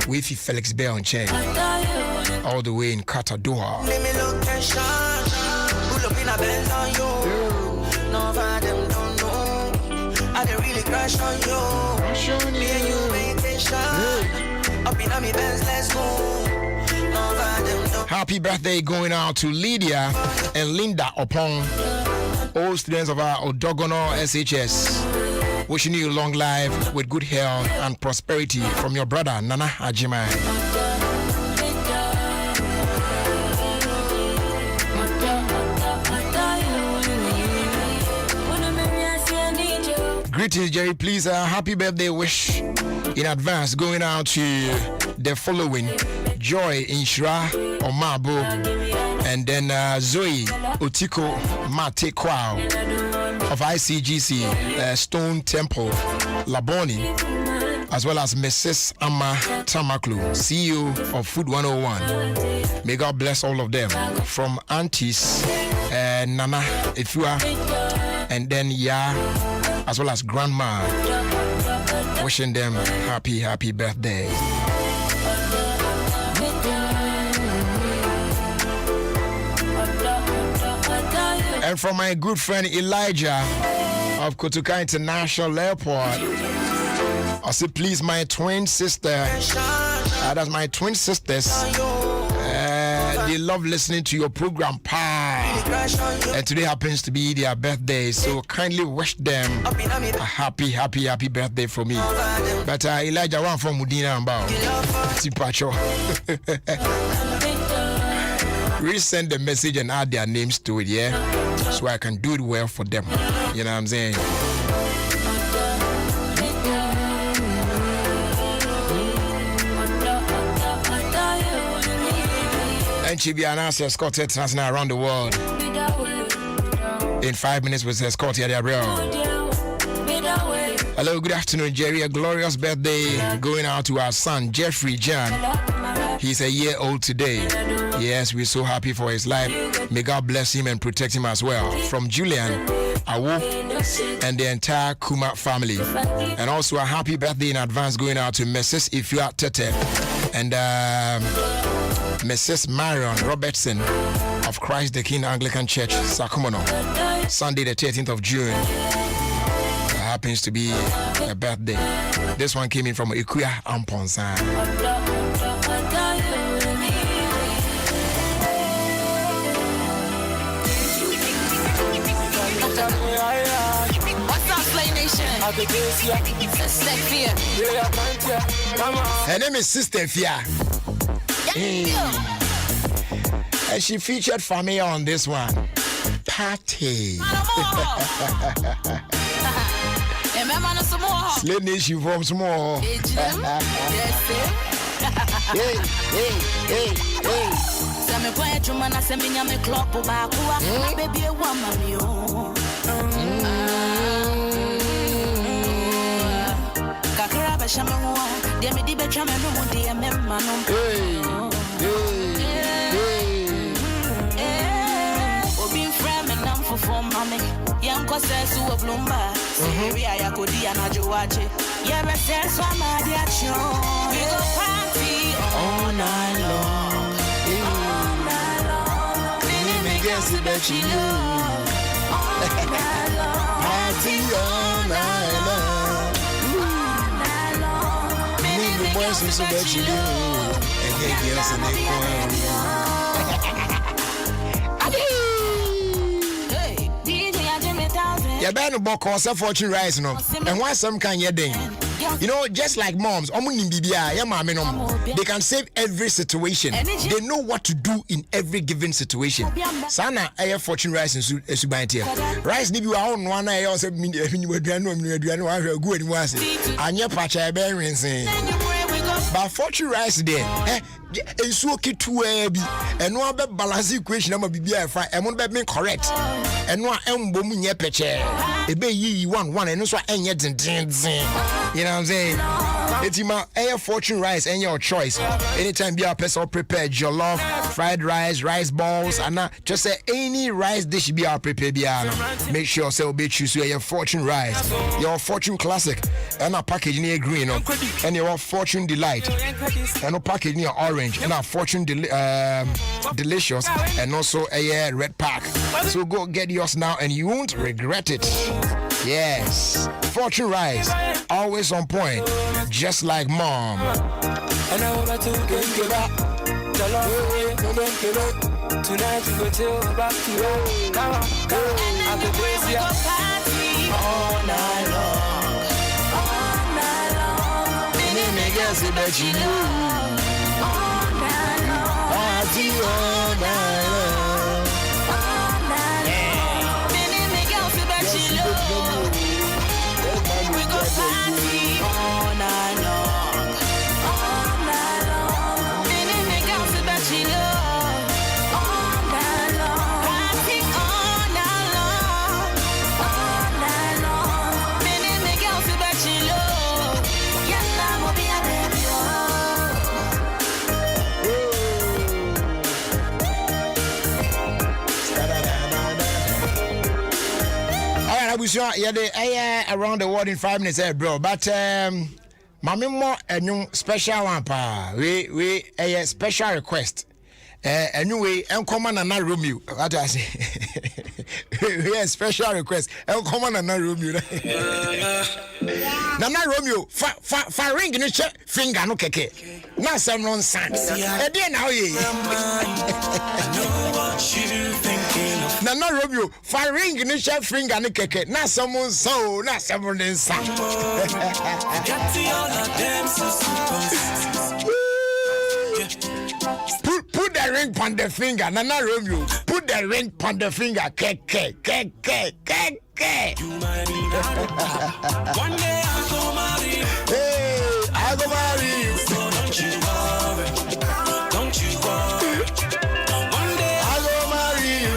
With Felix Bear on chain, all the way in Catador. Happy birthday going out to Lydia and Linda upon all students of our Odogono SHS. Wishing you long life with good health and prosperity from your brother Nana Ajimai. Greetings, Jerry. Please, happy birthday wish in advance going out to the following: Joy Inshra Omabo, and then Zoe Otiko Mate Kwao of ICGC Stone Temple Laboni, as well as Mrs. Amma Tamaklu, CEO of Food 101. May God bless all of them. From aunties Nana Ifua, and then as well as grandma, wishing them happy birthday. And from my good friend Elijah of Kotoka International Airport, I say, please, my twin sister, that's my twin sisters, they love listening to your program, and today happens to be their birthday, so kindly wish them a happy birthday for me. But Elijah, one from Mudina and Bao, Tipacho. Resend the message and add their names to it, yeah, so I can do it well for them. You know what I'm saying? And she be announced escorted international around the world. In 5 minutes with escort here, hello, good afternoon, Jerry. A glorious birthday going out to our son, Jeffrey John. He's a year old today. Yes, we're so happy for his life. May God bless him and protect him as well. From Julian, Awu, and the entire Kuma family. And also a happy birthday in advance going out to Mrs. Ifua Tete and Mrs. Marion Robertson of Christ the King Anglican Church, Sakumono. Sunday the 13th of June. Happens to be a birthday. This one came in from Ikuya Amponsan. What's up, Play Nation? Her name is Sister Fia. And she featured Famia on this one. Party. Slay Nation from small. Hey. Me boy Juma na se me nyame club ba kwa baby e wa mami o kakra ba shame ho de me di be twa me no de me ma no obi frame na mfofo mame yan ko se su oblumba we aya kodi anajo wache ye be se so ma di acho we go party all night long. Guess it, but you know. Party all night. girls so bet you do. And get girls in the corner. Yeah, Ben Bok was a fortune rise, no. And why some can you ding? You know, just like moms, they can save every situation. They know what to do in every given situation. Sana, I have fortune rice and subantia. Rice, if you are on one, I also mean, you go and was it. And your patch, I bear but fortune rice there. And so kid to and no other balance equation. I'm a BBI, and one bed correct. And no boom in your picture. A bay ye one, and also and yet, you know what I'm saying? It's my air fortune rice and your choice. Anytime you are person prepared, jollof, fried rice, rice balls, and just say any rice dish be prepared. Make sure so be choose your fortune rice, your fortune classic, and a package near green, and your fortune delight, and a package near orange, and a fortune delicious, and also a red pack. So go get yours now, and you won't regret it. Yes, fortune rice, always on point, just like mom. And I want to get back. Tonight we go till back to you. Come on, I go crazy all night long. All night long. Many girls say that you know. All night long. Party all night long. All night long. Many girls say that you know. We go party all night long. All night long. Many girls say that you know. Yeah, around the world in 5 minutes, bro. But Mami more a new special one, pa. We a special request. Anyway, Uncommon and not Romeo. What do I say? We a special request. Uncommon and not Romeo. Nana Romeo, fa ring in the finger no keke. Now some nonsense. Again now ye. Nana Romeo, fa ring in the finger no keke. Now someone so, now someone inside. Put the ring on the finger, Nana Romeo. Put the ring on the finger, keke. One day I go marry you. Hey, I go marry you. So don't you worry, don't you worry. One day I go marry you.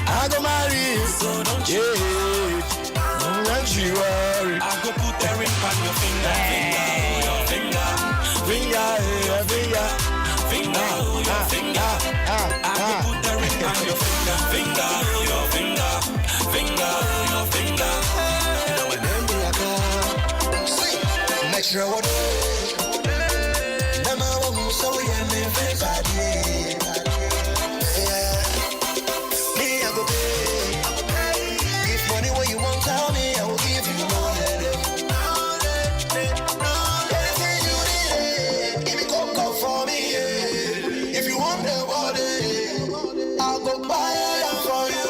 I go marry you. So don't you worry, don't you worry. I go put the ring on your finger, your finger, your finger. I go put the ring on your finger, your finger. Next year, what? So me, I go pay. If money what you want, tell me, I will give you more. Give me cocoa for me. If you want the body, I'll go buy it for you.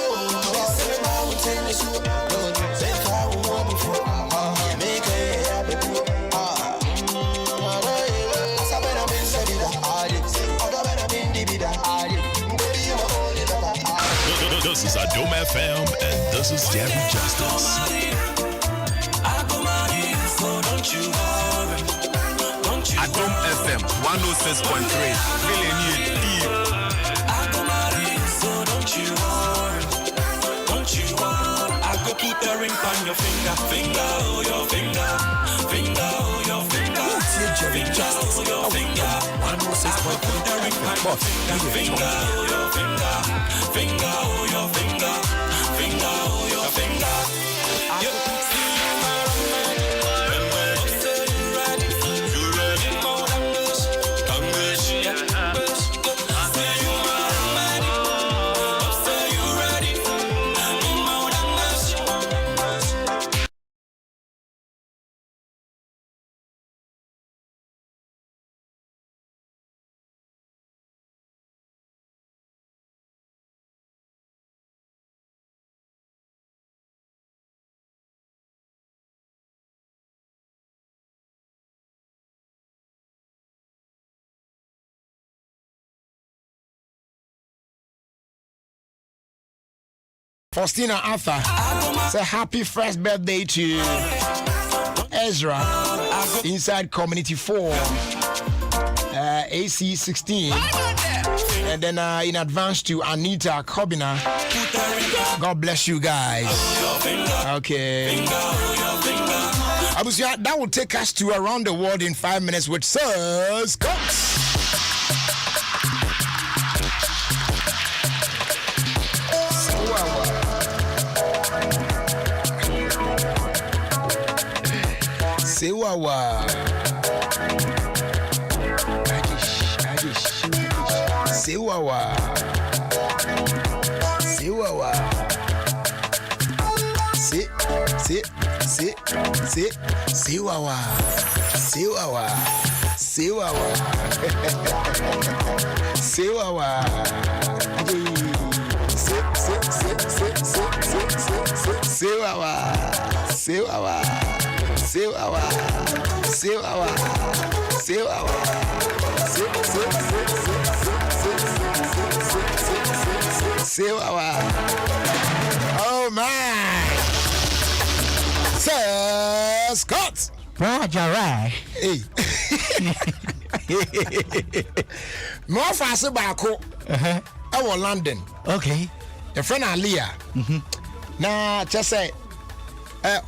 Say mountain is you. Say I want before. Make it happen. This is Adom FM and this is Gary Justice. Adom FM 106.3. Feeling you deep. I go put the ring on your finger, your finger. Justice, your finger. 106.3. Put the ring on your finger, your Faustina Arthur. Say happy first birthday to Ezra inside Community 4, AC 16. And then in advance to Anita Kobina. God bless you guys. Okay. Abusia, that will take us to around the world in 5 minutes with Sir Scott. Sewawa. Sewawa. Sewawa. Sewawa. Sewawa. Sewawa. Sewawa. Sewawa. Sewawa. Sewawa. Sewawa. Sewawa. Sewawa. Oh my. Sir Scott. Roger, right? Hey. More fast bako. I was London. Okay. Your friend Alia. Na just say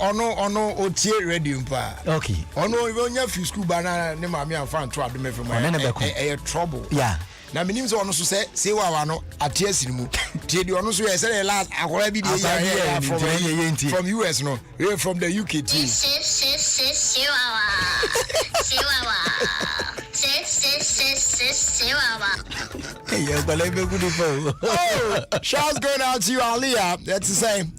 ono otie radio pa. Okay. Ono even your school banana ne mama and fan to Adom FM. Trouble. Yeah. Na minim so ono so say wa no atie sinimu. Tie di ono so ye say last akwara bi dey from US no. From the UK team. Oh, shouts going out to you, Alia. That's the same.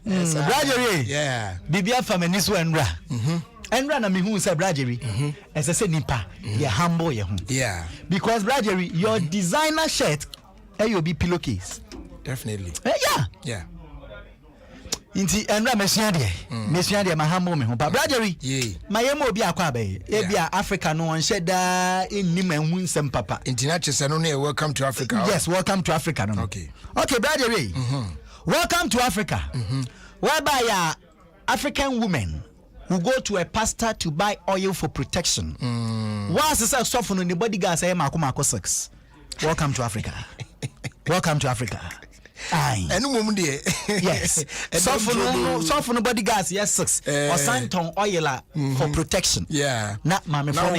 Yeah. Bibia famaniso enra. Enra na mihu say Brajery. Ese say nipa, ye humble ye hu. Yeah. Because Brajery, your designer shirt, you be pillowcase. Definitely. Yeah. Yeah. Inti enra mesia de ma humble me hu. But Brajery, yeah. My emo bi akwa be. E bia Africa no onhye da ennim enhu nsem papa. International no welcome to Africa. Yes, welcome to Africa no. Okay. Okay, Brajery. Welcome to Africa. Whereby African women who go to a pastor to buy oil for protection. Once the sex soften on the bodyguard say Mako 6. Welcome to Africa. Welcome to Africa. Aye. Yes. Soften bodyguards yes 6. Or Santon oil for protection. Yeah. Not mama for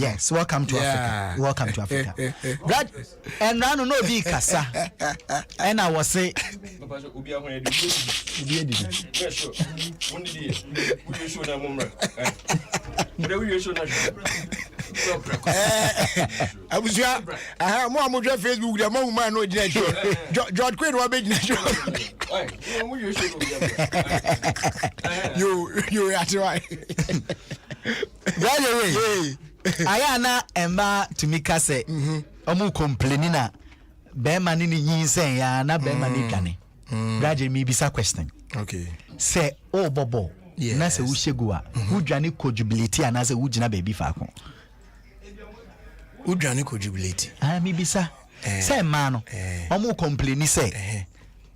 yes. Welcome to Africa. Welcome to Africa. Brad and Rano no be kasa. And I was say I was more Facebook, the more man no George Quinn wa be you at right. By the way, Ayana Emma to me kase omu complaining na be mani ni yinsen ya na be mani kane. Braje mi bisa question. Okay. Say oh bobo. Yes. Na se wushegu a wudwane cojubility ana se wugina baby fa ko. Wudwane cojubility. Ah mi bisa. Say man no. Omu complain say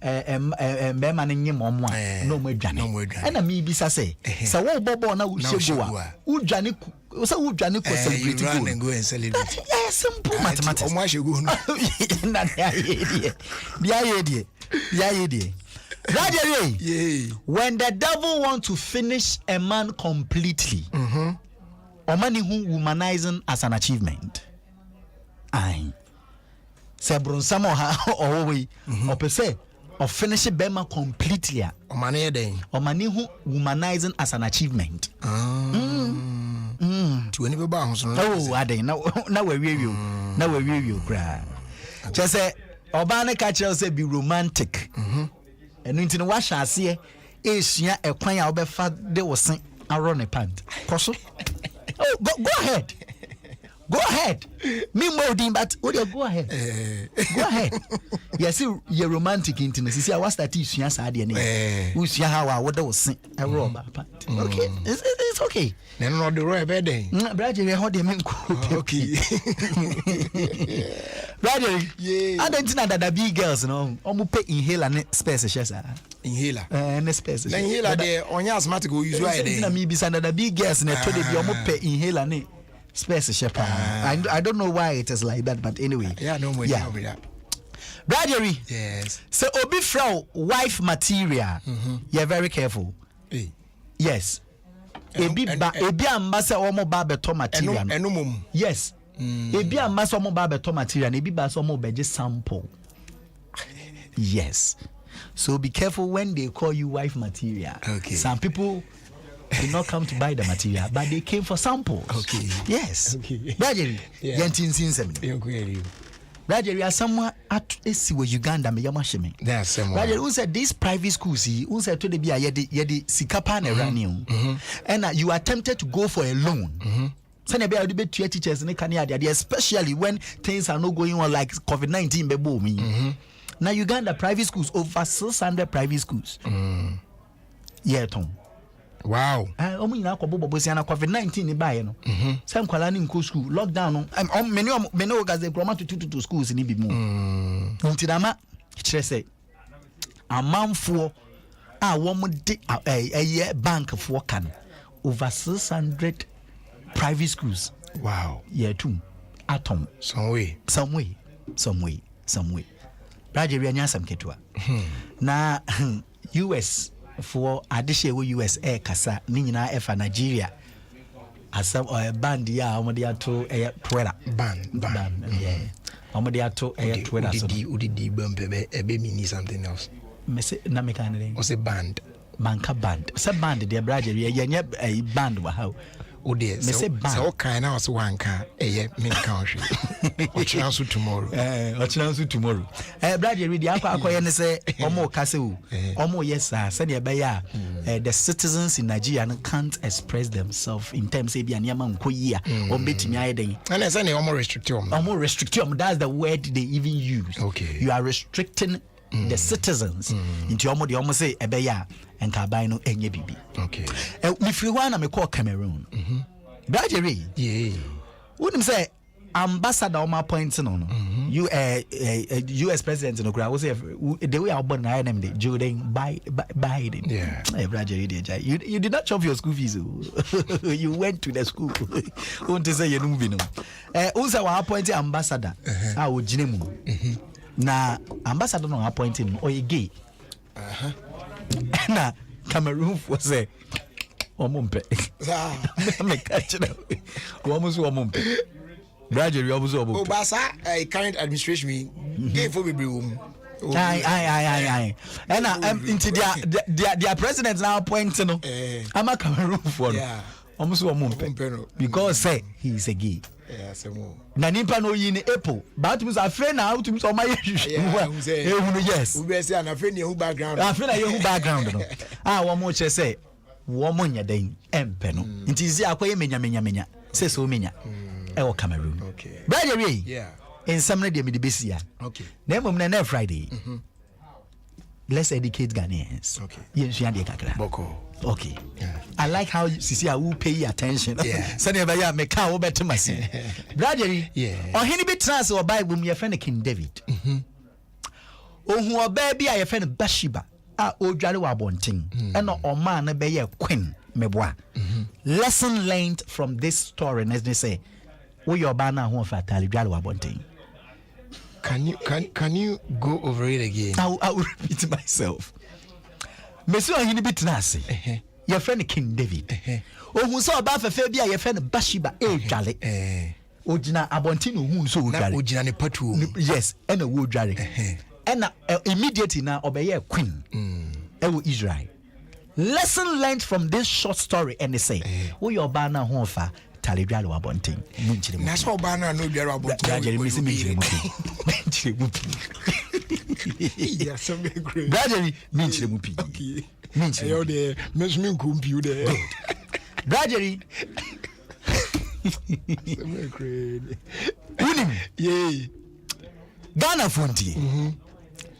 be mani nyim omu a no mo adwane. Na mi bisa say wo bobo na wushegu a wudwane so wudwane ko celebrate go and go and celebrate. Yes, simple mathematics. Omu ashegu no. Na dia ye when the devil wants to finish a man completely, Omani who womanizing as an achievement. Aye. Sebron Samoha or we or per se or finish Bema completely. Omani who womanizing as an achievement. To any bounce. Oh, I didn't now we review. Now we review cry. Just say Obana catcher say be romantic. And into the wash I see is ya a quine I'll be fat they was sing a run a pant. Oh, go ahead. Go ahead. Me molding, but go ahead. Go ahead. Yes, you're romantic intimacy. See, I was that issue. Yes, I didn't. Who's your how I would say a robber. Okay, it's okay. Then not the right bed. Bradley, how do you mean? Okay. Bradley, I don't know that the big girls, no, almost pay inhaler and space. Inhaler. And space. Inhaler, the on your asthmatic will use right. Me be the big girls and I told you almost pay inhaler and space. I don't know why it is like that, but anyway. Yeah, no more. Yeah. Bradley. Yes. So, Obi Frau, wife material. You're very careful. Hey. Yes. Ebi ambassa omo ba beto material. Yes. Ebi ambassa omo ba beto material. Ebi ba so omo beje sample. Yes. So be careful when they call you wife material. Okay. Some people did not come to buy the material, but they came for samples. Okay. Yes. Okay. Rajeri. Yentin sinse. Rajeri, as someone at Uganda, me yamashime. That's someone. Rajeri, who said these private schools, who said to the be a yedi sikapa ne ranium, and you are tempted to go for a loan. Send be able to teachers in the Canada, especially when things are not going on like COVID-19 be booming. Now Uganda private schools, over 600 private schools. Yeah, Tom. Wow. Omu ina kwa bobo bosi ana COVID-19 ni bae no. Sam kwala ni nko school lockdown no. Many ogaze kroma to schools ni bi mu. Ntidama kire say amanfo a wo mo de bank for kan over 600 private schools. Wow. Yeah, too. Atom. Some way. Rajeria nya sam ketwa. Na US for addition US air kasa ni nyina efa Nigeria asam band ya omode ato Twitter band yeah omode ato Twitter so udidi bumpe ebe mean something else me say na me kan ne o say band manka band say band de Brajeria yenye band wa how o de say band so kan na so wanka me kan hwe o chance tomorrow Brajeria di akwa ne say omo kase o omo yes say de be ya the citizens in Nigeria can't express themselves in terms of bianiama nkoyi a o betimi ayeden and say omo restrictium that's the word they even use. Okay, you are restricting the citizens into omo de omo say ebe ya enka ban no enye bibi. Okay, me free one na me call Cameroon. Brajeria yeah wouldn't say ambassador on my point no you US president no kura say the way I born na name the Jordan Biden. Yeah, Brajeria you did not chop your school fees. You went to the school. Won't say you no be no also wa appoint ambassador a o gine mu na ambassador no appoint him or gay na Cameroon for say omumpe me catch na omusu omumpe Brajeria omusu omumpe obasa current administration gay for be aye and into their president now appointing no I'm a Cameroon for omusu omumpe because say he is a gay. Na nimpa no yi ni Apple but we are friend now to so my yes we say na friend you background no wo mo che say wo mo nya den empe no nti zi akoye menya say so menya e wo Cameroon. Okay, Brajeria yeah in some na de me de besia. Okay, na mom na Friday let's educate Ghanaians. Okay, yes you dey kakra boko. Okay, yeah. I like how Sisi I will pay attention. Yeah. Send you ya me ka wo beto masi. Brajeria. Yeah. Or hini be trans or Bible me friend King David. Ohu oba bi a ye friend Bathsheba a odware wa bonten. And o man na be ye queen meboa. Lesson learned from this story as they say. Wo your ba na ho fatally dware wa bonten. Can you go over it again? I will repeat myself. Monsieur hini bi trans. Your friend King David. Ohu so oba fefe bi a your friend Bathsheba dware. Ojina abontin ohu so na ojina ne patu yes and a wood dware and immediately now obey queen Israel. Lesson learned from this short story and they say we your banner ho fa talidwale wa bonten munchire mu na so banner no biara wa bonten Brajeria mi munchire mu yeah so great Brajeria munchire mu pi okay munchire yo de mesmin kumpi de Brajeria Unim. Yeah. Ghana Fonti.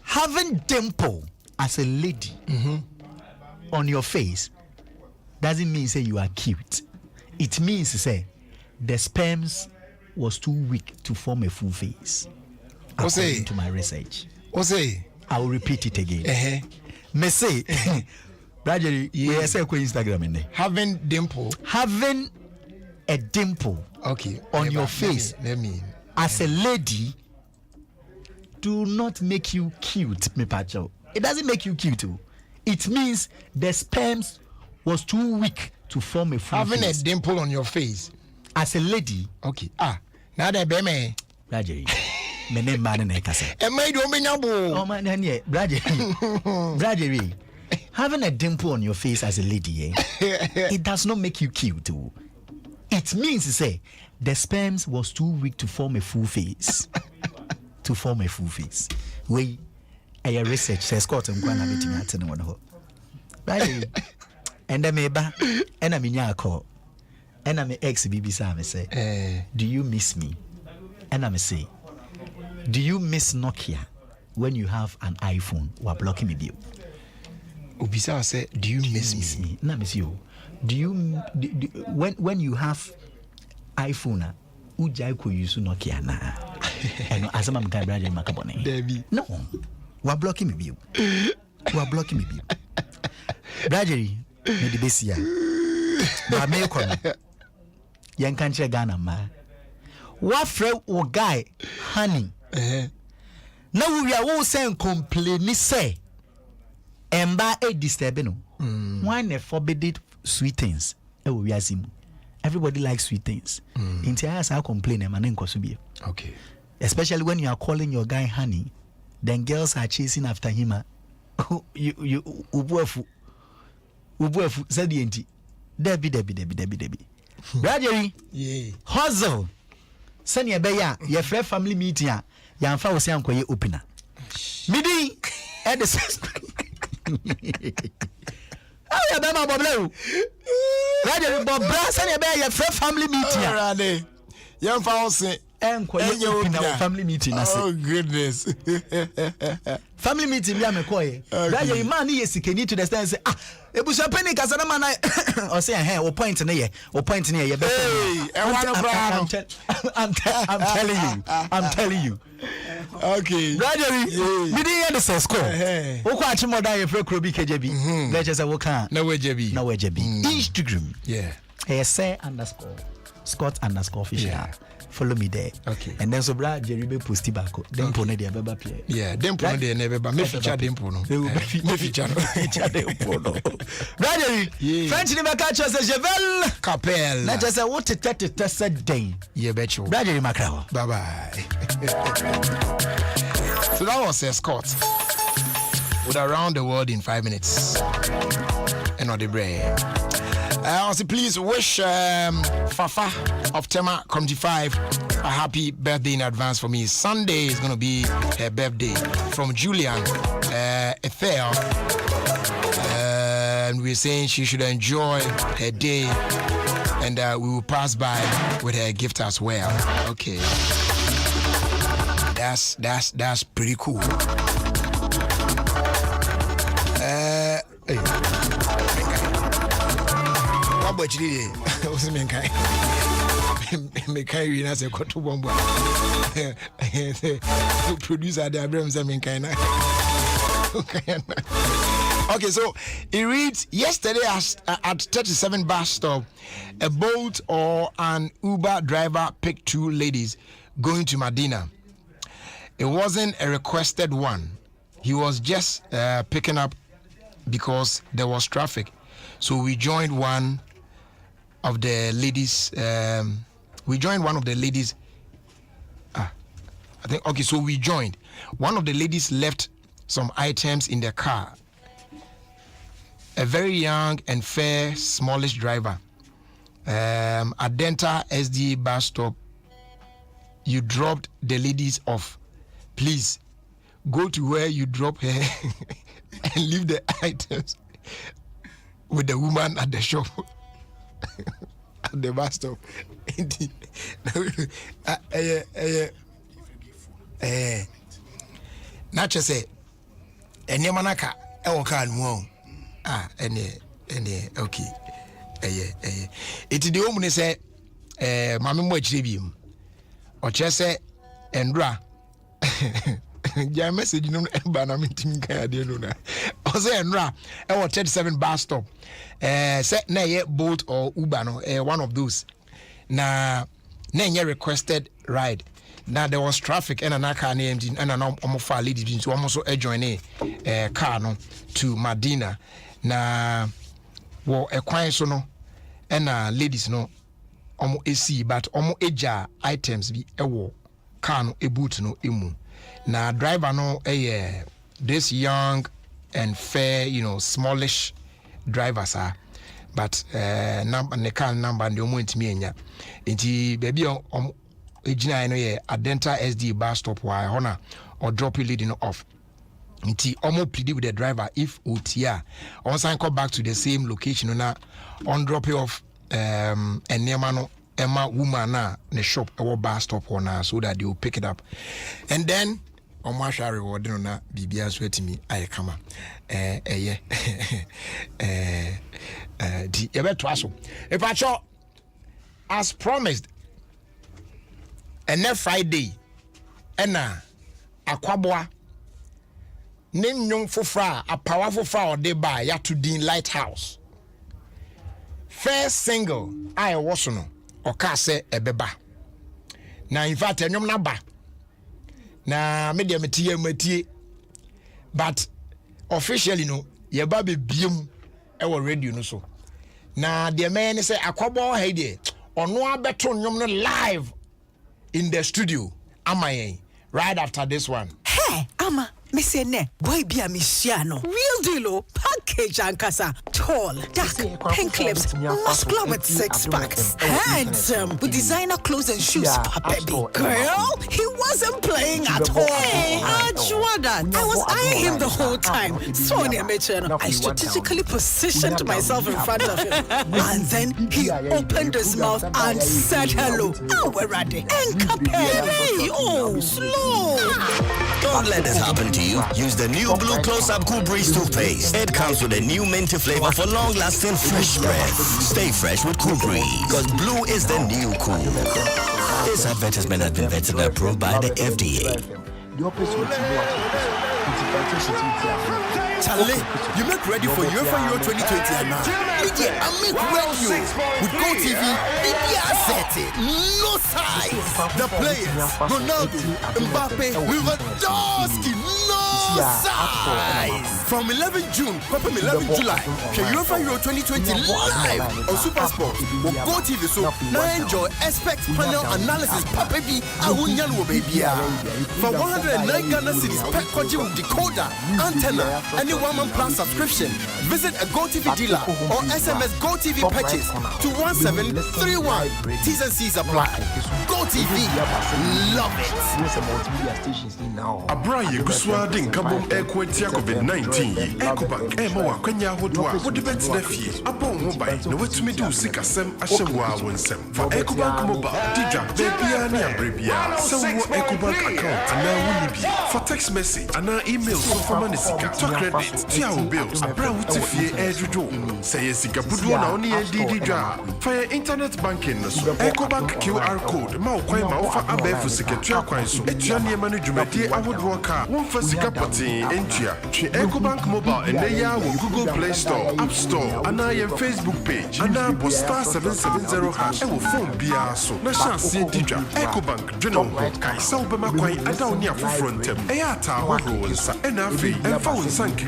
Having dimple as a lady on your face doesn't mean say you are cute. It means say the sperms was too weak to form a full face. According to my research. I will repeat it again. Me say, Bradley, yeah, say ko Instagram in there. Having a dimple, okay, on your face. Let me. As a lady, do not make you cute, me pacho. It doesn't make you cute too. It means the sperms was too weak to form a full having face. A dimple on your face as a lady. Okay. Now that be me. Bradley. My name man na kasa. E may do me nyabo. Oh man, here, Bradley. Having a dimple on your face as a lady, it does not make you cute too. It means to say the sperms was too weak to form a full face. To form a full face. We a research says Scott and Gwana meeting at anyone ho. Right. And I meba and I mean ya call. And I'm ex BB Sam say, do you miss me? And I'm say, do you miss Nokia when you have an iPhone or blocking me view? Obisa say, do you miss me? No, miss you. Do you when you have iPhone ujai ko use Nokia na? And as I'm going to Macabone. Debbie. No. We're blocking me view. We're blocking me view. Bradley, me the best year. But me come. Yan country Ghana ma. What friend or guy honey? Now we are all saying complain say. Emba a disturbing. Why ne forbidden sweet things? We are sim. Everybody likes sweet things. Into us, I complain. Okay. Especially when you are calling your guy honey, then girls are chasing after him. You ubuefu said the enti. Debbie. Bradley, hustle. Send your beya, your friend family meeting. Yan fa was young opener. Midi at the oh, yeah, Bama Boblo. Bradley Bob Brass and your friend family meeting. Young Fawcett. Family meeting. Oh goodness. Family meeting be amekoye. Bradley man yes can need to understand say ebusa penny kasana man or say hey o point na ye Hey, I'm telling you. Okay. Bradley we dey hear the score. O kwa chi moda ye fre krobi KJB. Let us say we can. Na we JB. Instagram. Yeah. Say _ Scott _ official. Yeah. Follow me there. Okay. And then so Brad Jerry be posti back. Dempo ne dia beba play. Yeah, Dempo ne dia never me feature Dempo no. Me feature Dempo no. Brad Jerry. French ni be catch us Javel Capel. Na just say what to said day. Yeah, bet you. Brad Jerry Macau. Bye bye. So that was Scott. With around the world in 5 minutes. And on the break. Also, please wish Fafa of Tema Community 5 a happy birthday in advance for me. Sunday is going to be her birthday. From Julian Ethel. And we're saying she should enjoy her day. And we will pass by with her gift as well. Okay. That's pretty cool. Hey. But you did was me kind. Me kind you say ko to bomba. Producer the Abraham say me kind. Okay, so it reads yesterday at 37 bus stop, a Bolt or an Uber driver picked 2 ladies going to Medina. It wasn't a requested one. He was just picking up because there was traffic. So we joined one of the ladies. So we joined. One of the ladies left some items in the car. A very young and fair, smallish driver. At Denta SD bus stop, you dropped the ladies off. Please go to where you drop her and leave the items with the woman at the shop. the bus stop. Not just say, and Yamanaka, Elkan Wong. Okay. It is the woman say, Mamma Mochibium, or just say, Endra. Yeah, message no meeting also Endra, 37 bus stop. Set na Bolt or Uber no, one of those. Na requested ride. Now there was traffic and an car named and an almost ladies to almost join a car no to Medina. Na wo Kwanso no and ladies no omo AC but omo eja items bi ewo car no boot no emu. Na driver no this young and fair, smallish drivers are, but number the car number and the moment me enya. Inti baby ejina no ye Adenta SD bus stop why honor or drop you leading off. Inti omo plead with the driver if utia on sign come back to the same location on drop you off and no Emma woman na the shop our bus stop on so that they will pick it up. And then on my share reward na bibia sweat me I come di ebe to aso if I show as promised and next Friday ena akwaboa nenyon fofra a powerful fra de by ya to din lighthouse first single I was no oka se ebeba na in fact enyom na ba na media metie but officially no ye ba be biem e wo radio no so na the man say akwabo ha de ono abeto nyom no live in the studio amayen right after this one. Hey ama Missy ne boy be a Missiano. Real deal, package and casa. Tall, dark, pink lips, muscular with six packs. Handsome with designer clothes and shoes. Baby girl, he wasn't playing at all. Hey, I was eyeing him the whole time. Sonia mentioned I strategically positioned myself in front of him. And then he opened his mouth and said hello. Oh, we're ready. And Capelli. Oh, slow. Don't let this happen to you. Use the new Blue Close-Up Cool Breeze toothpaste. It comes with a new minty flavor for long-lasting fresh breath. Stay fresh with Cool Breeze, because blue is the new cool. This advertisement has been vetted and approved by the FDA. Charlie, you make ready for UEFA Euro 2020 and now. I make ready with GoTV. BBR set it. No size. The players, Ronaldo, Mbappe, Lewandowski, no size. From 11 June to 11 July, UEFA Euro 2020 live on SuperSport with GoTV. So now enjoy expert panel analysis. Papebi, Ahunyan baby. For 109 Ghana cities, per country with decoder, antenna, and one-month plan subscription. Visit a GoTV dealer or SMS GoTV purchase to 1731. T's and C's apply. GoTV, love it. Abraya Guswa Ding Kabum Equatia COVID-19. Ecobank Emma Kenya Hodwa. What depends nephew? Upon mobile, no way to me do sick as some Ashawa Winsem. For Ecobank Mobile, Dija, Baby, and Bribia. So Ecobank account and now will be for text message and now email from Manisika to credit. Tiao bills, Brown Tiffy, Edrido. Say Sika Budwana only DD. Fire internet banking, Ecobank QR code, Mau Quaima for Abe for Secretary Kwanso, Etiania management, I would work out. One for Sikapati, Entia, Ecobank Mobile, and they are Google Play Store, App Store, and I am Facebook page, and now was star 770 hash. I will phone BR so. Nasha see Dija, Ecobank, General Kai, Saubama Quai, I don't near for front him. Eata, Horrors, and Afi, and Found Sank.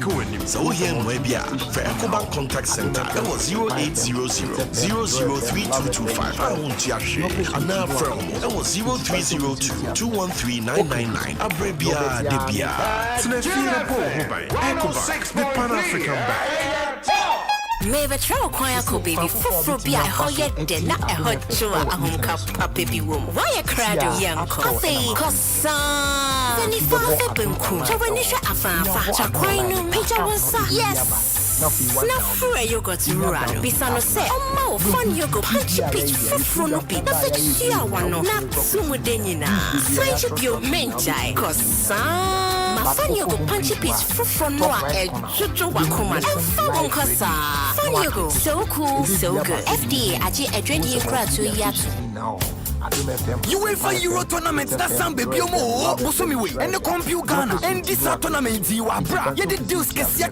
So here in Webia, for Ecobank Contact Center, that was 0800-003225. I want to share. And now from that was 0302-213-999. Abrebia Debia. Ecobank, the Pan-African Bank. Maybe travel choir could be before be a hoyet did not a hot show a home cup baby room. Why a crowd of young coffee? Cause then if I have been cool, so when you shut a fan, a crying, Peter was yes. Na fure yogurt rurano. Bisano se oma fun yogurt punchy pitch fufro no bi. Na fetia wano. Na sumu denyina. French bio menjai. Kosa. Ma fun yogurt punchy pitch fufro no a jojo wakoma. Fun kosa. Fun yogurt so cool, so good. FDA aji edredi kra to yatu. UEFA Euro tournament that some baby omo bosomi we and the compute Ghana and this tournament you are bra ye the deals kesia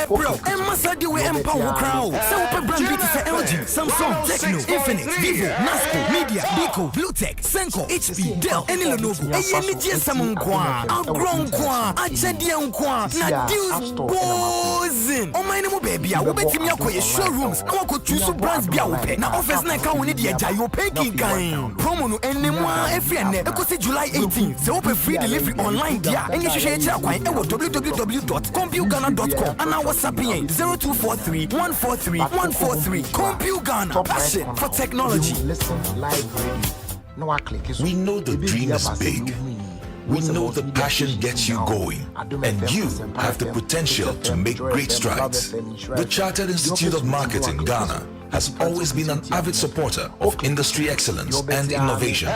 bro and massa di we empower crowd so we brand beat say LG Samsung Tecno Infinix Vivo Nasco Media Beko Bluetech Senko HP Dell and Lenovo e ye ni gsm nkwa agron nkwa achede nkwa na deals bozin o my name baby a wo betimi akoye showrooms na wako choose brands bia wo pe na office na ka woni de agya yo peki kan promo no enema every and ekosi July 18th so open free delivery online dia and you should check kwan e wo www.compugana.com and our WhatsApp 0243 143 143 Compugana passion for technology. We know the dream is big. We know the passion gets you going, and you have the potential to make great strides. The Chartered Institute of Marketing, Ghana, has always been an avid supporter of industry excellence and innovation.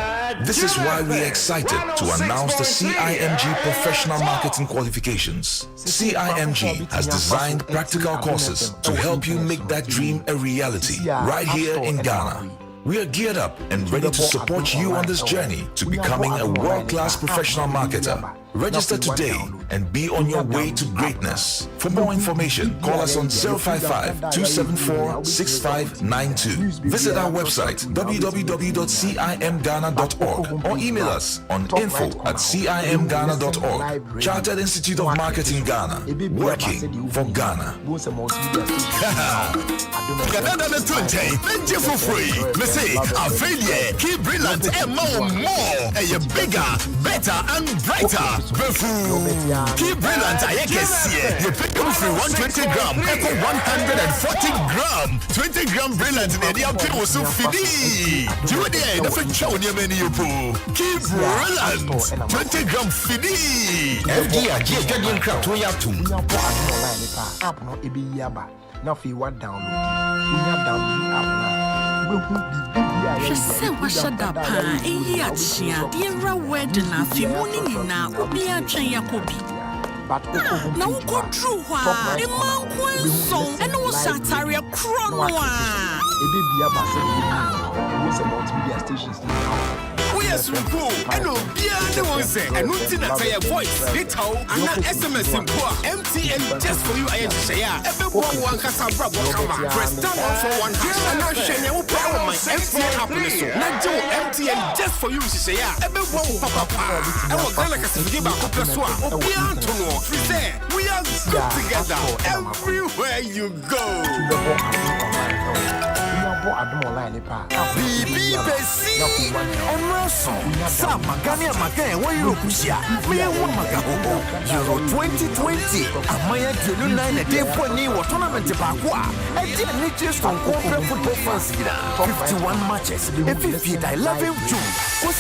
This is why we are excited to announce the CIMG Professional Marketing Qualifications. CIMG has designed practical courses to help you make that dream a reality right here in Ghana. We are geared up and ready to support you on this journey to becoming a world-class professional marketer. Register today and be on your way to greatness. For more information, call us on 055-274-6592. Visit our website www.cimghana.org or email us on info@cimghana.org. Chartered Institute of Marketing Ghana, working for Ghana. For free. Me say, a failure, keep brilliant and more. A bigger, better and brighter. Keep brilliant, I can see it. You pick up free 120 gram, echo 140 gram. 20 gram brilliant, and the apple was so fini. Do it there, the French show near many people. Keep brilliant, 20 gram fini. FDR, getting crap to your tomb. Now, if you want download, we have download the app now. She said, "What shut up? Yet, dear, wedding, a few morning now, will be a chain Yakobi. Now go through her, a man Kwanso, and no Sataria Chronoa. Multimedia stations now. Yes, we go. And no beyond the one say, and nothing at your voice. Little and not SMS in poor. MTN just for you. I say, everyone can have a press down 141 and not share your power. My MTN happiness. Not do MTN just for you. She say, everyone papa. I will tell like a give a plus one. Beyond to know. She say, we are good together everywhere you go. Adom online BBC Emerson Sam Magania Magaya where you Kusia me one magaho Euro 2020 Amaya Julu 9 a day for new tournament bakwa a dear niches from corporate football fans 51 matches 15th 11th June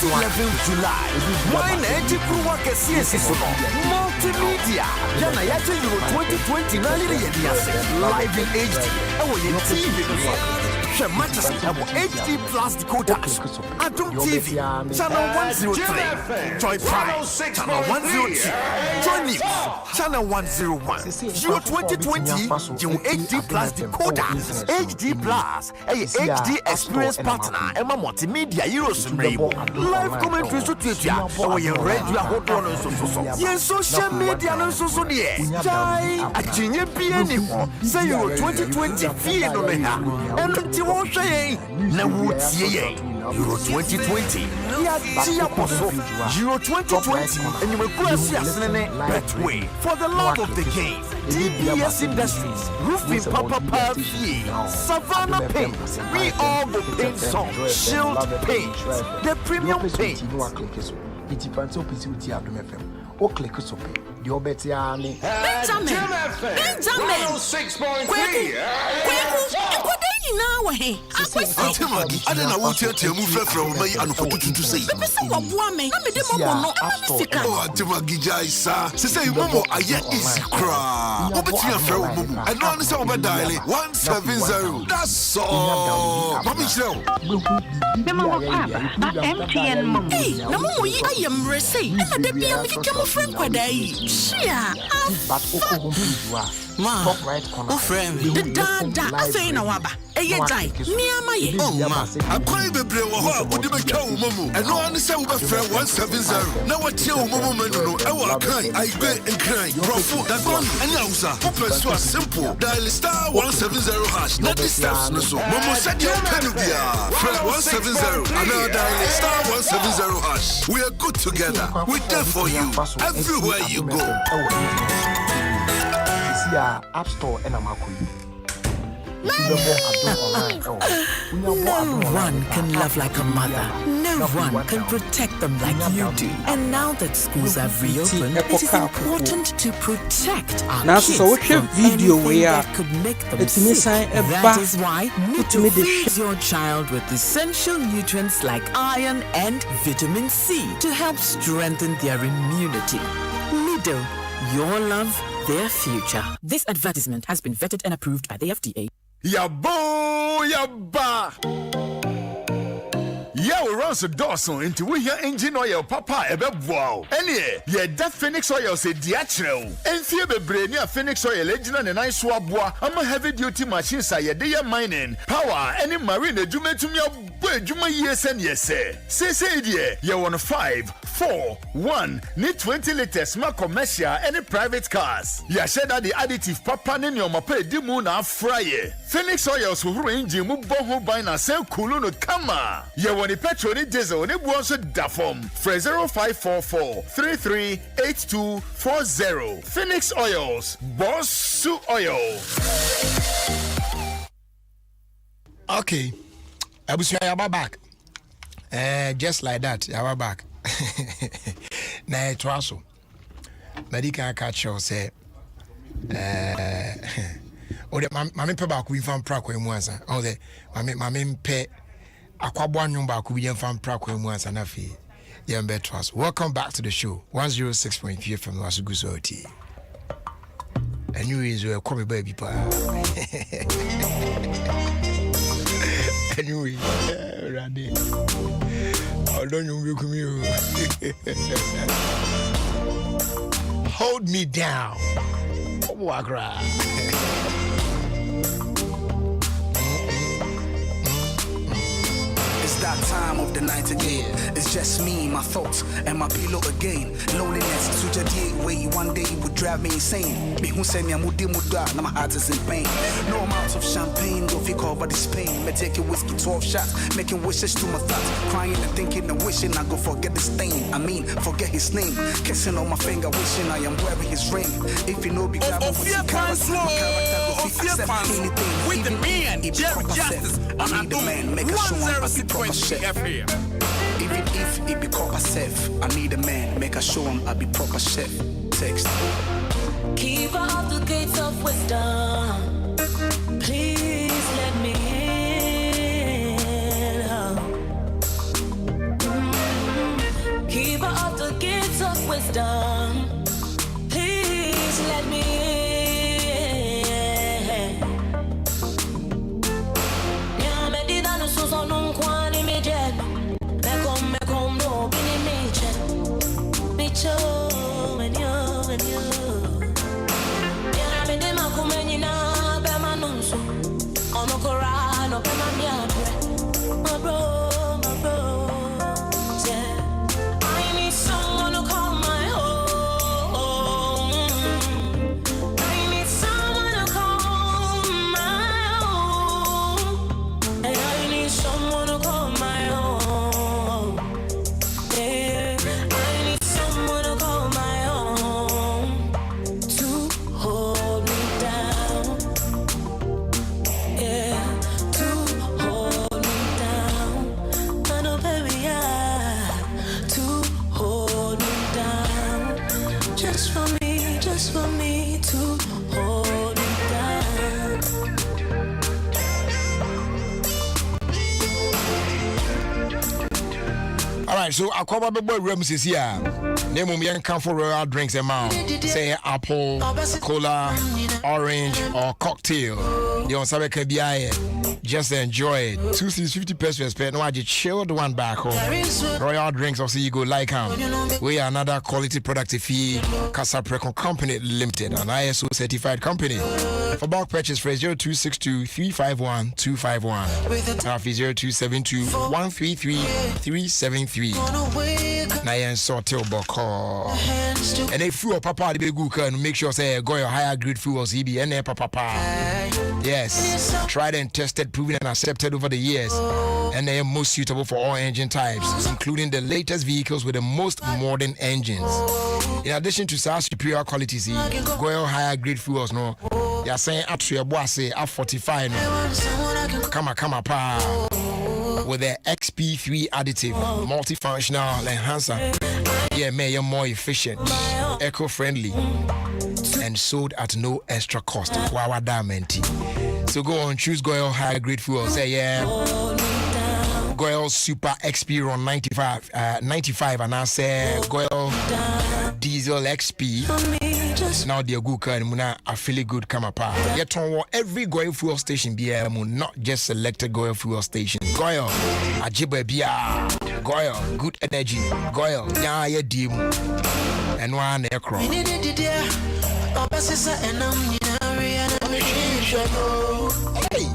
11th July wine edge crew CS multimedia Jana Yata Euro 2020 live in HD TV matches double HD plus decoders. Adom TV, channel 103. Joy Prime, channel 102. Joy News, channel 101. Euro 2020, HD plus decoders. HD plus, a HD experience partner. Emma multimedia Euros live commentary to Twitter. Or your radio hot on yes, social media and social media. Jai, a genius piano. Say Euro 2020, Fiena. And Euro 2020 Euro 2020 and you will cross Betway for the love of the game. DBS Industries, Roofing Papa Pavie, Savannah Paint, we all go paint song, Shield Paint, the premium paint. Click so the Benjamin 106.3. now, hey. Atimagi, I don't know what you're telling me from my unfortunate to say. Woman, I'm a demo, no, oh, Atimagi Jaisa. Say, Momo, I yet is cry. What between your friend, Momo? I know it's over dialing 170. That's all. Mommy, show. MTN mom. Hey, no more, I am receiving. I'm a dear friend. Ma, oh friend, the dada, I say no waba. Eye die, near my oh ma. I'm quite a brave would you make a woman? And no one is over friend 170. Now what you woman no, I cry, I beg and cry. Rofu, that one announcer, who pursue simple. Dial star 170 hash, not this stuff no so. Momo said your penubia. Friend 170, another dial star 170 hash. We are good together. We're there for you everywhere you go. App Store and No one can love like a mother. No one can protect them like you do. And now that schools have reopened, it is important to protect our kids from anything that could make them sick. That is why Nido feeds your child with essential nutrients like iron and vitamin C to help strengthen their immunity. Nido, your love, their future. This advertisement has been vetted and approved by the FDA. Yabo, yaba. Yeah, we run so Dawson into we hear engine oil papa ebe wow. Anyway, yeah, that Phoenix oil say diachro. And fear be brain ya Phoenix oil engine and nice swabwa. I'm a heavy duty machine say they mining power any marine jume to me juma yes and yes say dear you want 5 4 1 need 20 liters ma commercial any private cars. Yeah, share that the additive papa in your mape di moon na fry. Phoenix oil so engine mu boho by na say cool no kama. Yeah, when the petrol ni diesel ni buonso da form for 0544 338240. Phoenix Oils, Boss Oil. Okay, I will say I'm back. Just like that, I'm back. Na it was so. Medical catch you say. Oh, the mammy pe back we found Praco in once. Oh, the mammy pe. Akwabwa nyumba kubiye fan prakwe mu ansana fi yembe trust. Welcome back to the show 106.3 from Wasuguso OT. And you is a come baby pa. Anyway, Randy. I don't know you. Hold me down. Wagra. That time of the night again. It's just me, my thoughts, and my pillow again. Loneliness, such a day way one day would drive me insane. Me who say me muda, now my heart is in pain. No amount of champagne will fi cover this pain. Me taking whiskey 12 shots, making wishes to my thoughts, crying and thinking and wishing I go forget this thing. I mean, forget his name. Kissing on my finger, wishing I am wearing his ring. If you know, be glad Ofie Kwanso, Ofie Kwanso, with the man, Jerry Justice, on Adom 106.3 FM. Even if it be copper safe, I need a man, make a show him I be proper chef. Text. Keep out the gates of wisdom. Please let me in. Keep out the gates of wisdom. Please let me in. For me to hold it down. right, so akwaba bebo room says here. Name me come for royal drinks amount. Say apple, cola, orange, or cocktail. You on sabe KBI. Just enjoy it. 250 pesos per no aje chilled one back home. Royal drinks also you go like we are another quality product fee Casa Precon Company Limited, an ISO certified company. For bulk purchase for 0262 351 251. 0272 133 373. Na yen sortel boko. And if you papa the good can make sure say go your higher grade fuels EB and papa. Yes, tried and tested, proven and accepted over the years, and they are most suitable for all engine types, including the latest vehicles with the most modern engines. In addition to such superior qualities, Goyle higher grade fuels no, they are saying up to your boss say F45 no. Come pa with the XP3 additive, multifunctional enhancer. Yeah, may you more efficient, eco-friendly, and sold at no extra cost. Wow, diamond. So go on, choose Goyle higher grade fuel. Say yeah, Goyle Super XP on 95, and I say Goyle Diesel XP. Now the good car and muna a fairly good come apart. Yet on every Goyle fuel station be not just selected Goyle fuel station. Goyle, Ajiba Bia, Goyle, good energy, Goyle, yeah, dim, and one aircraft. Hey,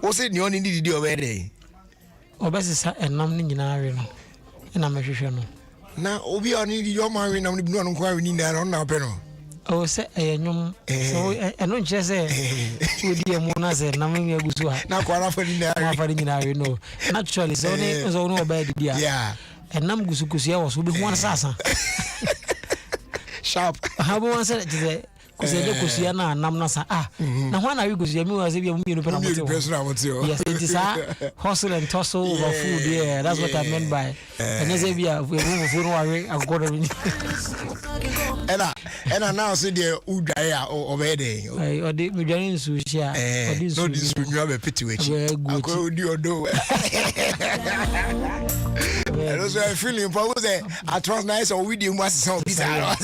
what's it? You only need to do already. Obesisa enam ni nyina we no na mehwehwe no na obi oni di yo ma we na no no kwa we ni na no pe no o se enyum so eno nche se odi emu na se na me agusu ha na kwa na fa ni na we no naturally so no oba di dia yeah enam gusukusu ya wo so bi ho na sasa sharp ha bo wan se je kuseje kusia na nam na sa na ho na we kusia mi wa se bi mu mienu pe na moto yes it is hustle and tussle over food yeah that's what I meant by and say bi a we food wa we agodo mi ena now say the udai a obede o de mi dwan nsu hia o de nsu nwa be piti wechi akọ odi odo and also I feeling for say I trust nice or with you must so bizarre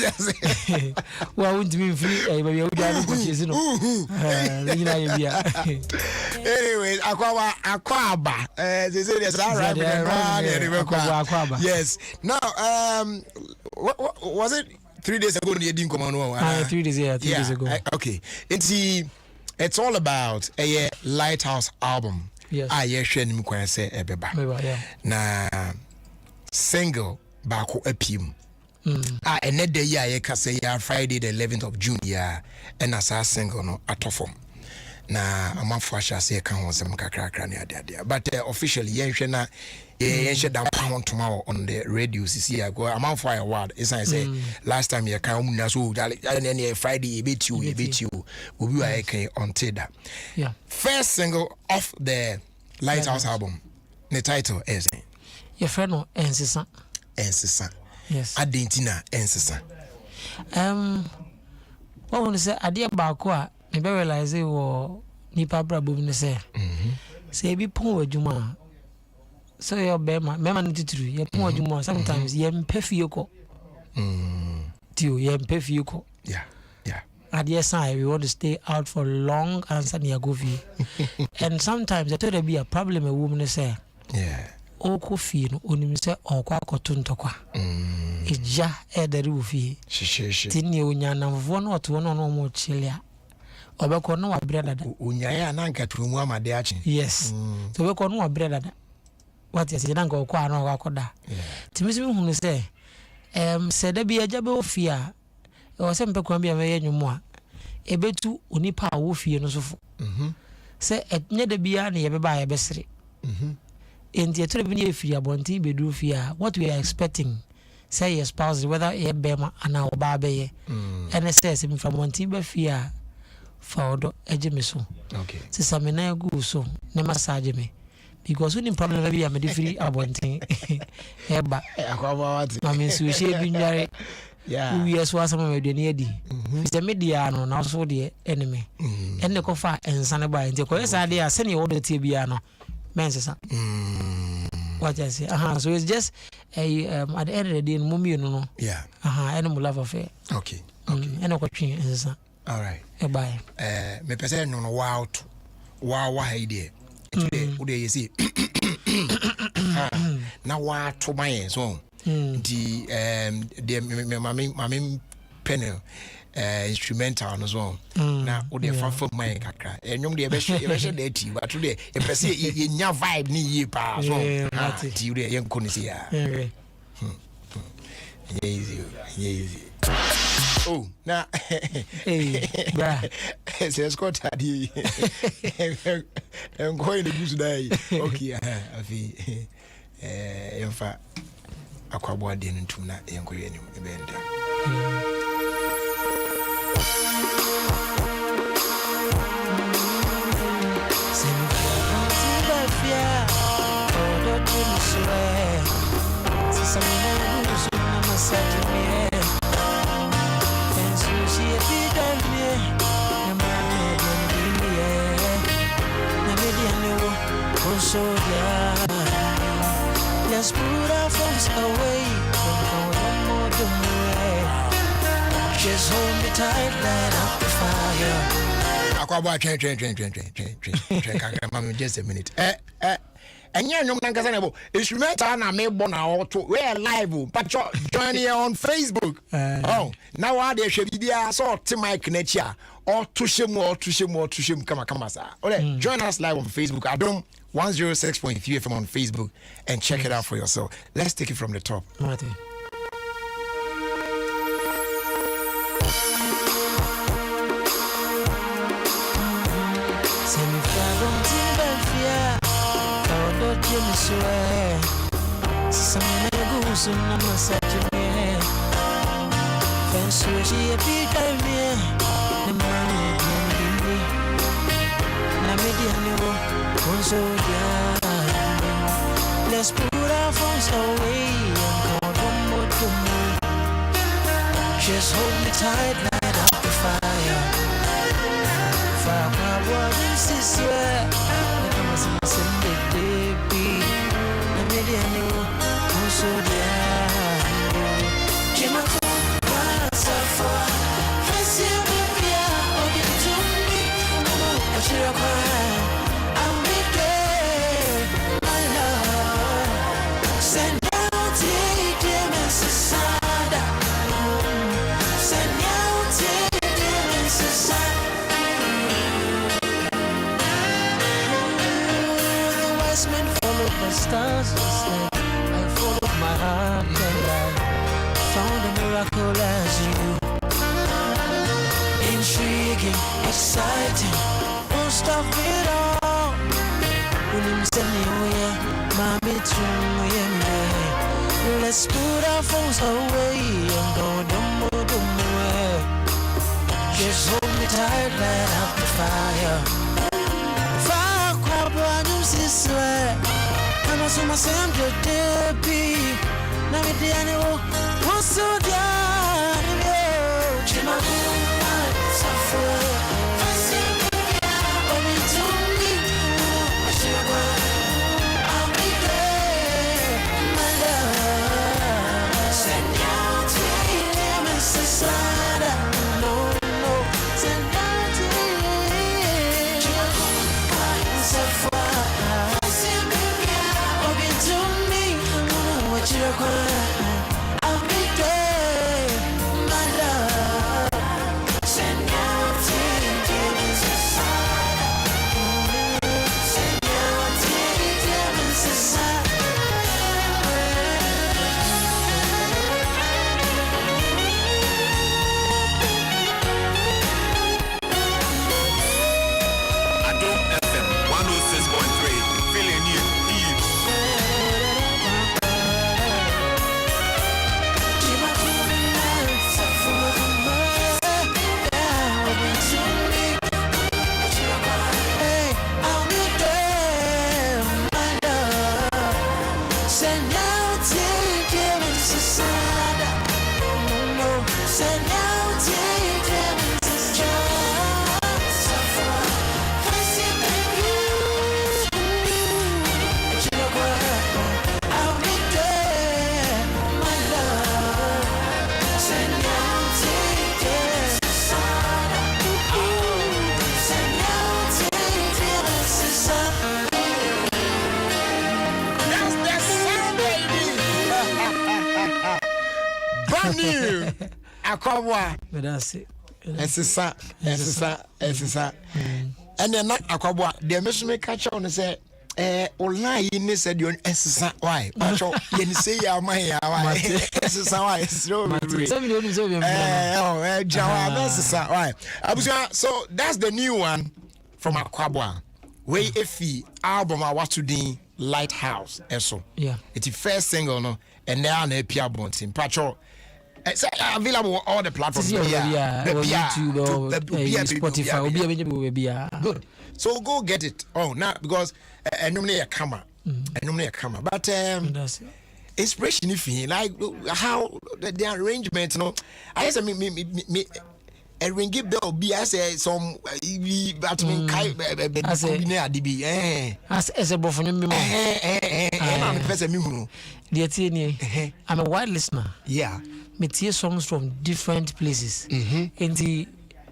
well won't be free baby you dey go chase no nyina ye bia anyway akwaba they say there's a yes now what was it 3 days ago you didn't come on 3 days ago okay it's all about a Lighthouse album. Yes. Yeah, share kwan say ebeba. Na single baako apim. And day ya ka say ya Friday the 11th of June ya and as a single no atofom. Na amafo asha say kan ho sem kakra ne ade. But officially yenhwe na yenhwe down pound tomorrow on the radio see ya go amafo award. Is I say last time ya kan mu na so Friday e bet you obi wa kan on Teda. Yeah. First single off the Lighthouse album. The title is your friend no Ensisa. Yes. Adentina Ensisa. What want to say ade baako a me be realize wo nipa brabo me say. Say bi pon adwuma. So your bema no tituru ye pon adwuma sometimes ye mpefie ko. Tio ye mpefie ko. Yeah. At the side, we want to stay out for long and and sometimes there could be a problem a woman say. Yeah. Oko fi no onim se okwa kotontokwa. Eja e dare wo fi. Tinye onya na mvo na oto no mo chilia. Obekọ no wa breda. Onya ya na nka tumu amade achi. Yes. So obekọ no wa breda. What is na nka okwa na akoda. Timisi hunu se se da bi aja be ofia. O se mpe kwambia me yenwumu a ebetu onipa a wo fie no sofo se enye da bia na ye beba ye besere enti etore bi na efiri abonti bedu fie a what we are expecting say your spouse whether ye bema ana oba be ye NSS mi from abonti be fie a fa odo eje me so okay se samena egu so ne massage me because when problem be am defiri abonti eba akwa what ma me so she bi nyare. Yeah. We as was some of the near D. It's a media no now so the enemy. And the cofa and Sanaba and the Koyas idea send you all the Tibiano. Mensesa. What I say? So it's just a at the end of the day, mummy, no. Yeah. Animal love affair. Okay. And a question is all right. Bye. Me person no wow idea. Today you see. Now what to my so. The my panel instrumental no so. Na o de fa my kakra. Enyom de be hwe de ti but today e pese ye nya vibe ni ye pa so. Ti de ye nko ni se ya. Easy. Oh, now, hey, bruh. Says Scott had I'm going to use today. Okay, I feel, in fact, a quabwa didn't tune that young queen event. Let's put our phones away. Don't more to just hold me tight, light up the fire. Aquaba train. Just a minute. And you're no man can instrumental na me born out to we're live, but join here on Facebook. Oh, now I there should be a sort to my connection or to shim, come, sir. Join us live on Facebook. Adom 106.3 FM on Facebook and check it out for yourself. Let's take it from the top. Martin. Jimmy swear, some goose and I'm a set to me. Fancy she a big idea. The money can be Namidian, so yeah. Let's put our phones away and call one more to me. Just hold me tight, light up the fire. Fire, my boy, this is where I was in Sunday. So stars I followed my heart and I found a miracle as you. Intriguing, exciting, won't stop it all. When you send me away, mommy let's put our phones away and go dumb. Just hold me tight, light up the fire. Fire, crab, you see, I'm also my same baby. Now me the animal, what's so down? Jima, suffer. I'll be there, my love. Send out demons aside. Send out demons aside. Adom FM 106.3, feeling you. Akwabwa. Esisa. And then Akwabwa, the Mississippi catcher on say, online in said you esisa. Why? Pacho, you say ya my why? Esisa why? So so that's the new one from Akwabwa. Way Ofie album I watch today, Lighthouse. So yeah, it's the first single, no, and now an AP album in Pacho. It's available on all the platforms. YouTube or Spotify. Good. So go get it. Oh, now because I normally a camera, but inspiration if you like how the arrangement. No, I guess me. A ringy bell be as some but me kai as a buffon. I'm a wide listener. Yeah. Me hear songs from different places. And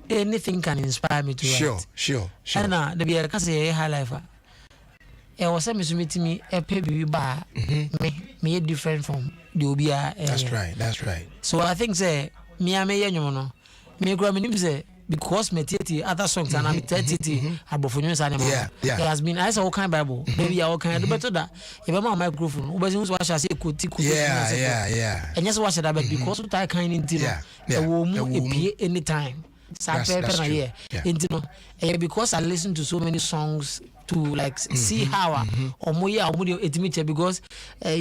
anything can inspire me to write. Sure. And the be a high life. I was a meeting me a baby bar. Me different from the Obia. That's right. So I think say me a me no. Me grow me say because me tete other songs and I'm tete abofonu say there has been I saw all kind Bible maybe all kind better that if I'm on microphone we say what say kuti yeah and just watch that because what I kind into wo mu epie anytime sa pepe na here into no because I listen to so many songs to like see how because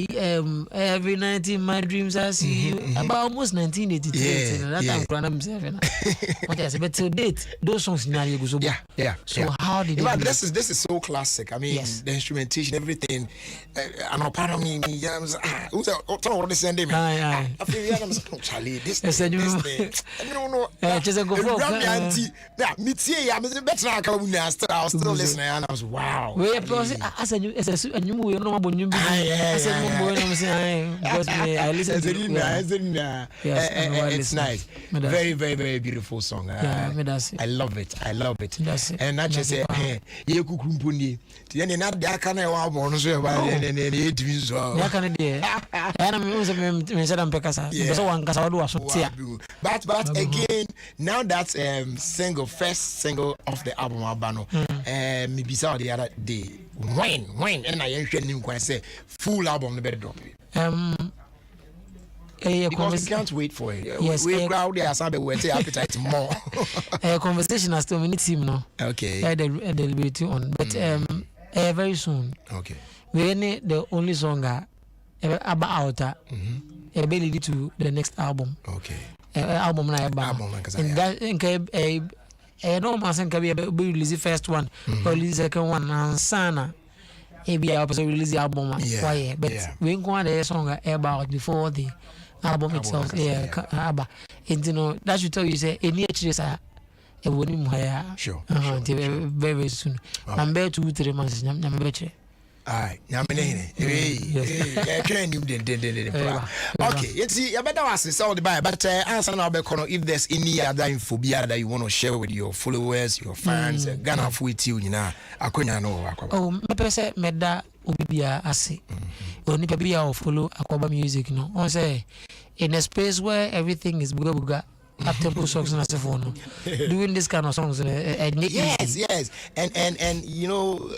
every night in my dreams I see you about almost 1982 that time I'm 7 what I say but till date those songs so how did this is so classic. I mean the instrumentation everything and a part of me who's what send me I feel Charlie this thing no just go for better I was still listening and I was wow. We plus as a new you know about new as a because I listen to it's nice. Very beautiful song. I love it. And not just say you kukumpuni tiene na da kana wa bo no so ba ne so ya kana de ana me say am pekasa so wan kasa wadu aso tia but again now that first single of the album abano me bisa the other day when and I hwe nim kwan say full album no be drop because we can't wait for it. Yes, we crowd there some we say appetite more. Conversation has still many team no. Okay. Deliberate on but very soon. Okay. We need the only song about out ability to the next album. Okay. Album na and that no man can be release the first one or release the second one and sana maybe I also release the album why but we go the song about before the album itself and you know that should tell you say any actually a winning higher sure very soon I'm better 2-3 months Aye, nyamene okay, you see, you better ask this all the buy, but answer now if there's any other info that you want to share with your followers, your fans, Ghana with you, akonya no. Oh, me pese meda obibia ase. Oni pebia o follow Akwaba music no. On say in a space where everything is buga up-tempo songs and phone doing this kind of songs yes and you know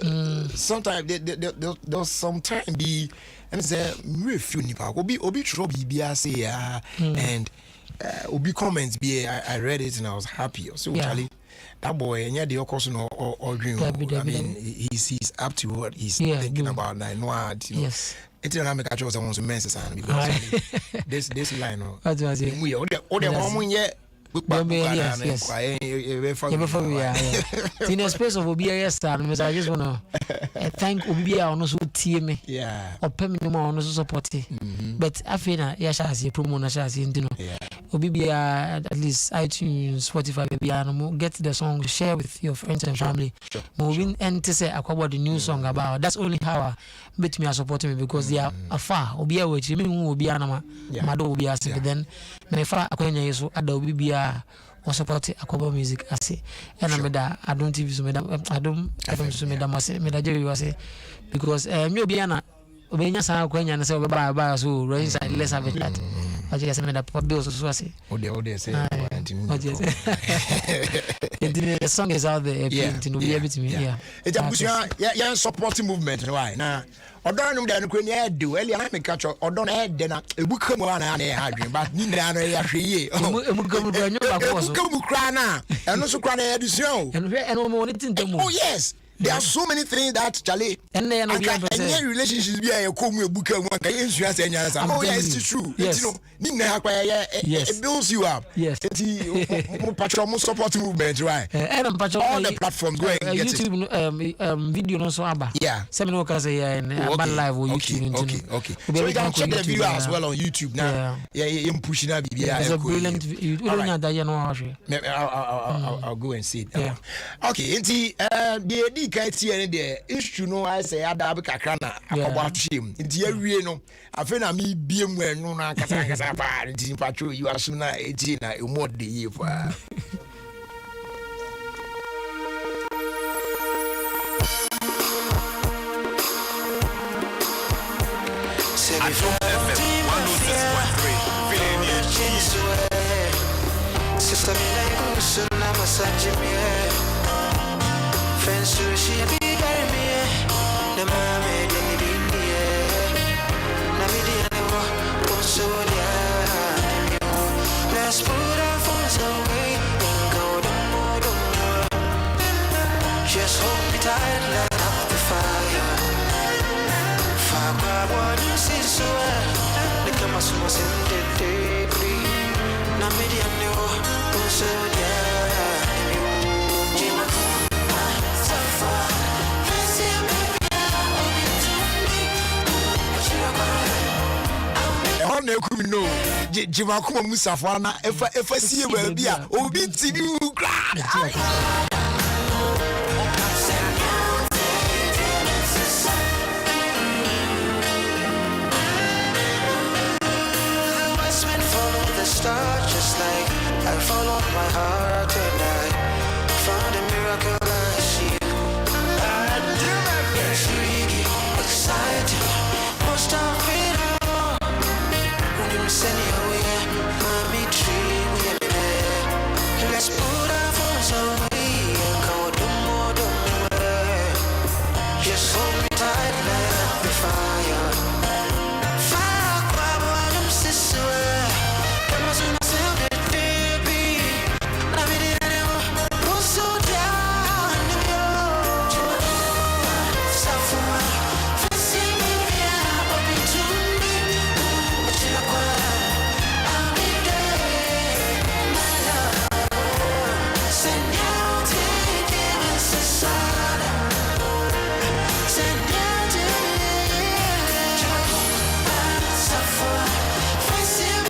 sometimes there'll sometimes be and say few nipa obi tro bibia say and obi comments be I read it and I was happy so Charlie that boy and the course no or dream I mean he's up to what he's thinking about like no yes it's not make a choice on some messages because this line we all the in a space of Obia star, I just wanna thank Obia on also team or Pemino on also support it. But I feel Yasha promo Nasha in Dino. Obia at least iTunes, Spotify, baby, get the song, share with your friends and family. Moving and to say Akwaba the new song about that's only how I bet me are supporting me because they are afar. Obia which me Obia Nama, Mado Obia, then Mefa Akwanya so at the Obia or support Akwaba music I say and I'm Adom TV so Adom so meda Jerry was because me Obiana Obenya sa Akwanya and say bye so right let's have it that What you say me da papa bills so say. Ode say. What you say? The song is out there. Yeah. To be able to me. Yeah. It's a yeah supporting movement why. Now Odon no dey no kwani do earlier na make catch Odon na head na ebuka mu na na hadwen but ni na no ya hweye. Ebuka mu banyo ba ko so. Ebuka mu kra na eno so kra na edition. Eno mo ni tintamu. Oh yes. There are so many things that Charlie and relationships be a come ebuka mu kan ensua say nyana sa. Oh yes, it's true. Yes. You know, ni na akwa it builds you up. Yes. Mo patro mo support movement right. And patro all the platforms go and get YouTube video no so aba. Yeah. Seminar can say about live on YouTube. Okay. So you can check the video as well on YouTube now. Yeah, you pushing that BBI. It's a brilliant video. I'll go and see it. Yeah. Okay, the KT and the issue no I say adabe kakra na about shame. Nti awie no afi na me biem we no na kasa pa nti patro you asu na eti na emod de ye fa. Adom 106.3 feeling you. Sister me like so na massage me. Friends to she be carry me. The mama de me be here. Na me de never so yeah. Let's put our phones away and go the more. Just hold me tight, light up the fire. Fire what you see so well. Look at my sumas in the day. Na me de never so yeah. On the no Jimakuma Musafana if I see well be a obi TV follow the star just like I followed my heart tonight. Found a miracle I see you. Intriguing, exciting, most of it all. When you send it away, mommy tree, we are there. Let's put our phones away and go do more. Just hold me tight, light up the fire. Fire, grab what I'm sister. Come on, soon myself, baby. Now me the animal, who's so down in the road. Suffer, fancy me, yeah, up into me. But you know what? I'll be there, my love. Send out, take it, it's a sign. Send out, suffer, fancy me.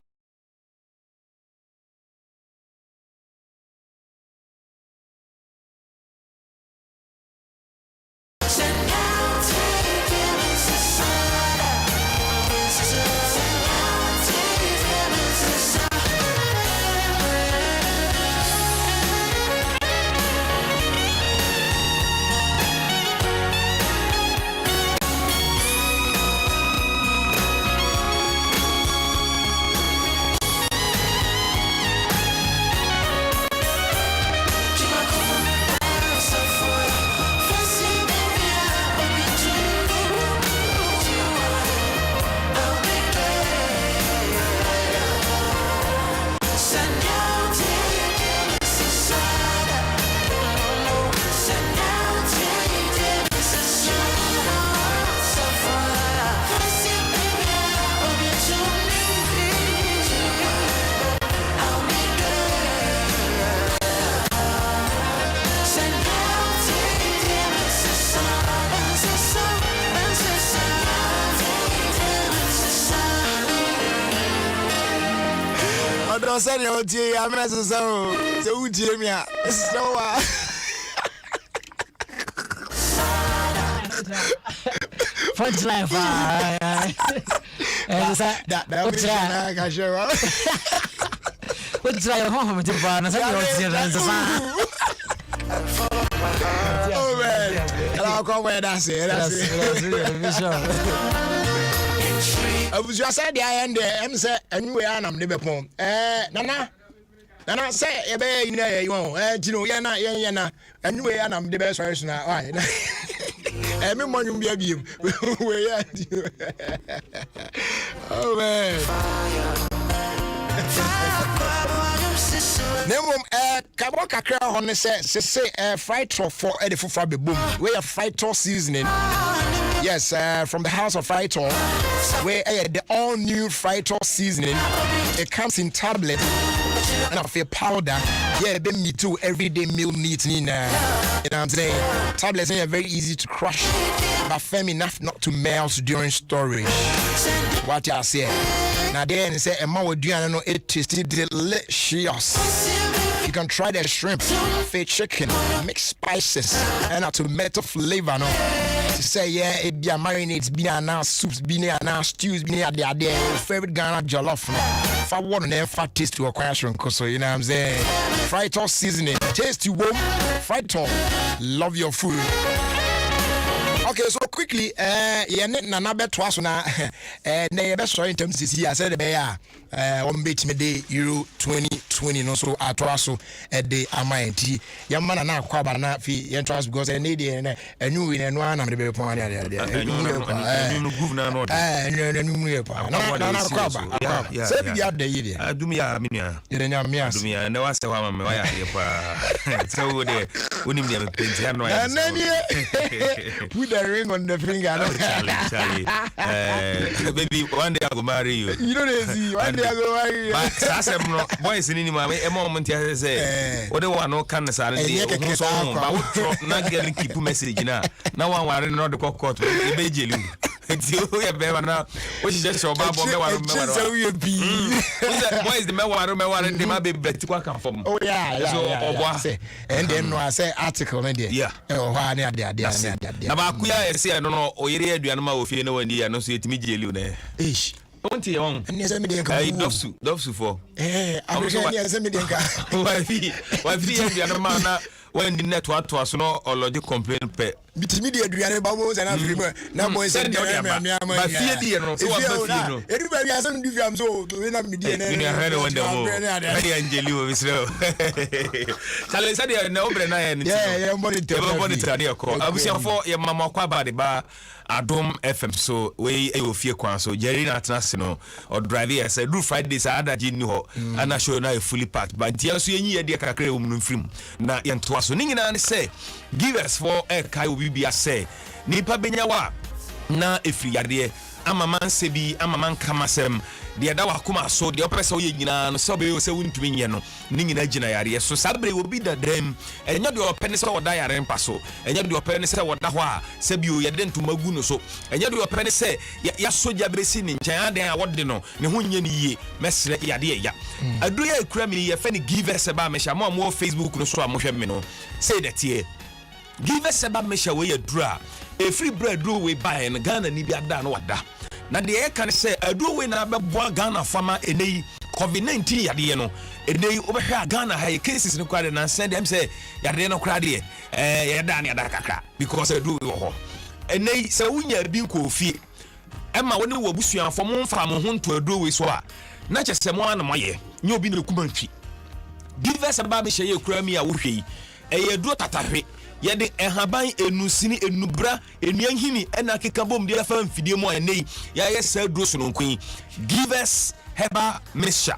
I don't say no tea, I'm not so Jimmy. So French life. That I can show up. What's your home to burn? Oh man, I'll come where that's it. That's it. abusu asa de aye nde em se anwe anam de bepon nana say e be yin na yo tino ye na anwe anam de be so na why me monum bia biem we ya oh man Nemum kabo kakra hon say fried truffle e de fufra be boom we are fried truffle seasoning. Yes, from the house of fried truffle where the all new fried truffle seasoning. It comes in tablet and I feel powder. Yeah, be me too everyday meal needs in you know what I'm saying? Tablets are very easy to crush but firm enough not to melt during storage. What you say? Now then say a man would do no it tasty delicious. You can try the shrimp, fake chicken, mixed spices, and a tomato flavor. No, to say yeah, it be a marinades, be a now soups, be a now stews, be a there. Favorite Ghana jollof. If I want to fat taste to acquire shrimp, so you know what I'm saying. Fried toss seasoning, taste you warm, fried toss. Love your food. Okay, so quickly, na bet twice na na best story in terms this year. I said the one bit me day Euro 2020 no so atwaso the amount. Your man na kwaba na fi yen trust because need the new in no na me be pon there. No governor no. No kwaba. Say be up the year. Adum ya minia. Ye nya me as. Adum ya na wa se wa me wa ya pa. So the unim dia me penti ya no ya. Put the ring on the finger. No, Charlie. Baby, one day I go marry you. You know this. One day I go marry you. But Sasem no boys in any moment. A moment I say, what do I know? Can the Saturday? But not getting keep message now. Now one worry not the cockpit. Be jailing. It's you have now. What is just your babo? So you be. Why is the man? They might be better to come from. Oh yeah. So and then no I say article. Yeah. Oh, why are they? Nabakuya say I don't know oyere aduanoma ofie na wani ya no so etimi jeli ne ish onti yon ene se me den ka dofsu for abusha ni se me den ka wa fi aduanoma na when the network to us no ology complain pe bitimi de aduane ba mo se na free na boy se de ba fie de no so wa ba fie no everybody has some do am so we na me de ne na wonder mo ari angeli o bisro chale sa de na obre na ya ni yeah monitor de ko abusia for ye mama kwa ba de ba Adom FM so we Ofie Kwanso Jerry na atnase no or drive here say do Friday say adaji ni ho ana show na fully packed but dia so yenyi ye de kakra o munum film na ye ntoa so nyina ne say give us for kai obi bia say nipa benya wa na efiri yade ama man se bi ama man kamasem de da wa kuma so de opese oye nyina no so be se wuntumi nye no ni nyina gina yare so sabre obi da dem enya de opene se woda yare mpa so enya de opene se woda ho a se bi o yede ntumagu no so enya de opene se ya soja bresi ni nchen aden a wode no ne ho nye ni yie mesre yade ya adu ya ekura mi ye fe ni give us ba me sha mo Facebook no so a mo hwe me no say that here give us ba me sha we ya dura a free bread do we buy in Ghana ni bi ada no wada na de e kan say adu we na be boa Ghana fama enei COVID-19 yade no enei obehwa Ghana ha cases no kwade na send them say yade no kwade yada ni ada kakra because adu we ho enei say wunya bi ko fie ema woni wo busuanfo mo mfa mo ho nto adu we so a na chese mo an moye nye obi ne kumantwi give us ba be sheye kura mi a wo hwei adu tatahwe yede ehaban enusini enubra enuanhini ena keka bom de fa mfidie mo enei ya yesa duro so nonkun give us heba mesha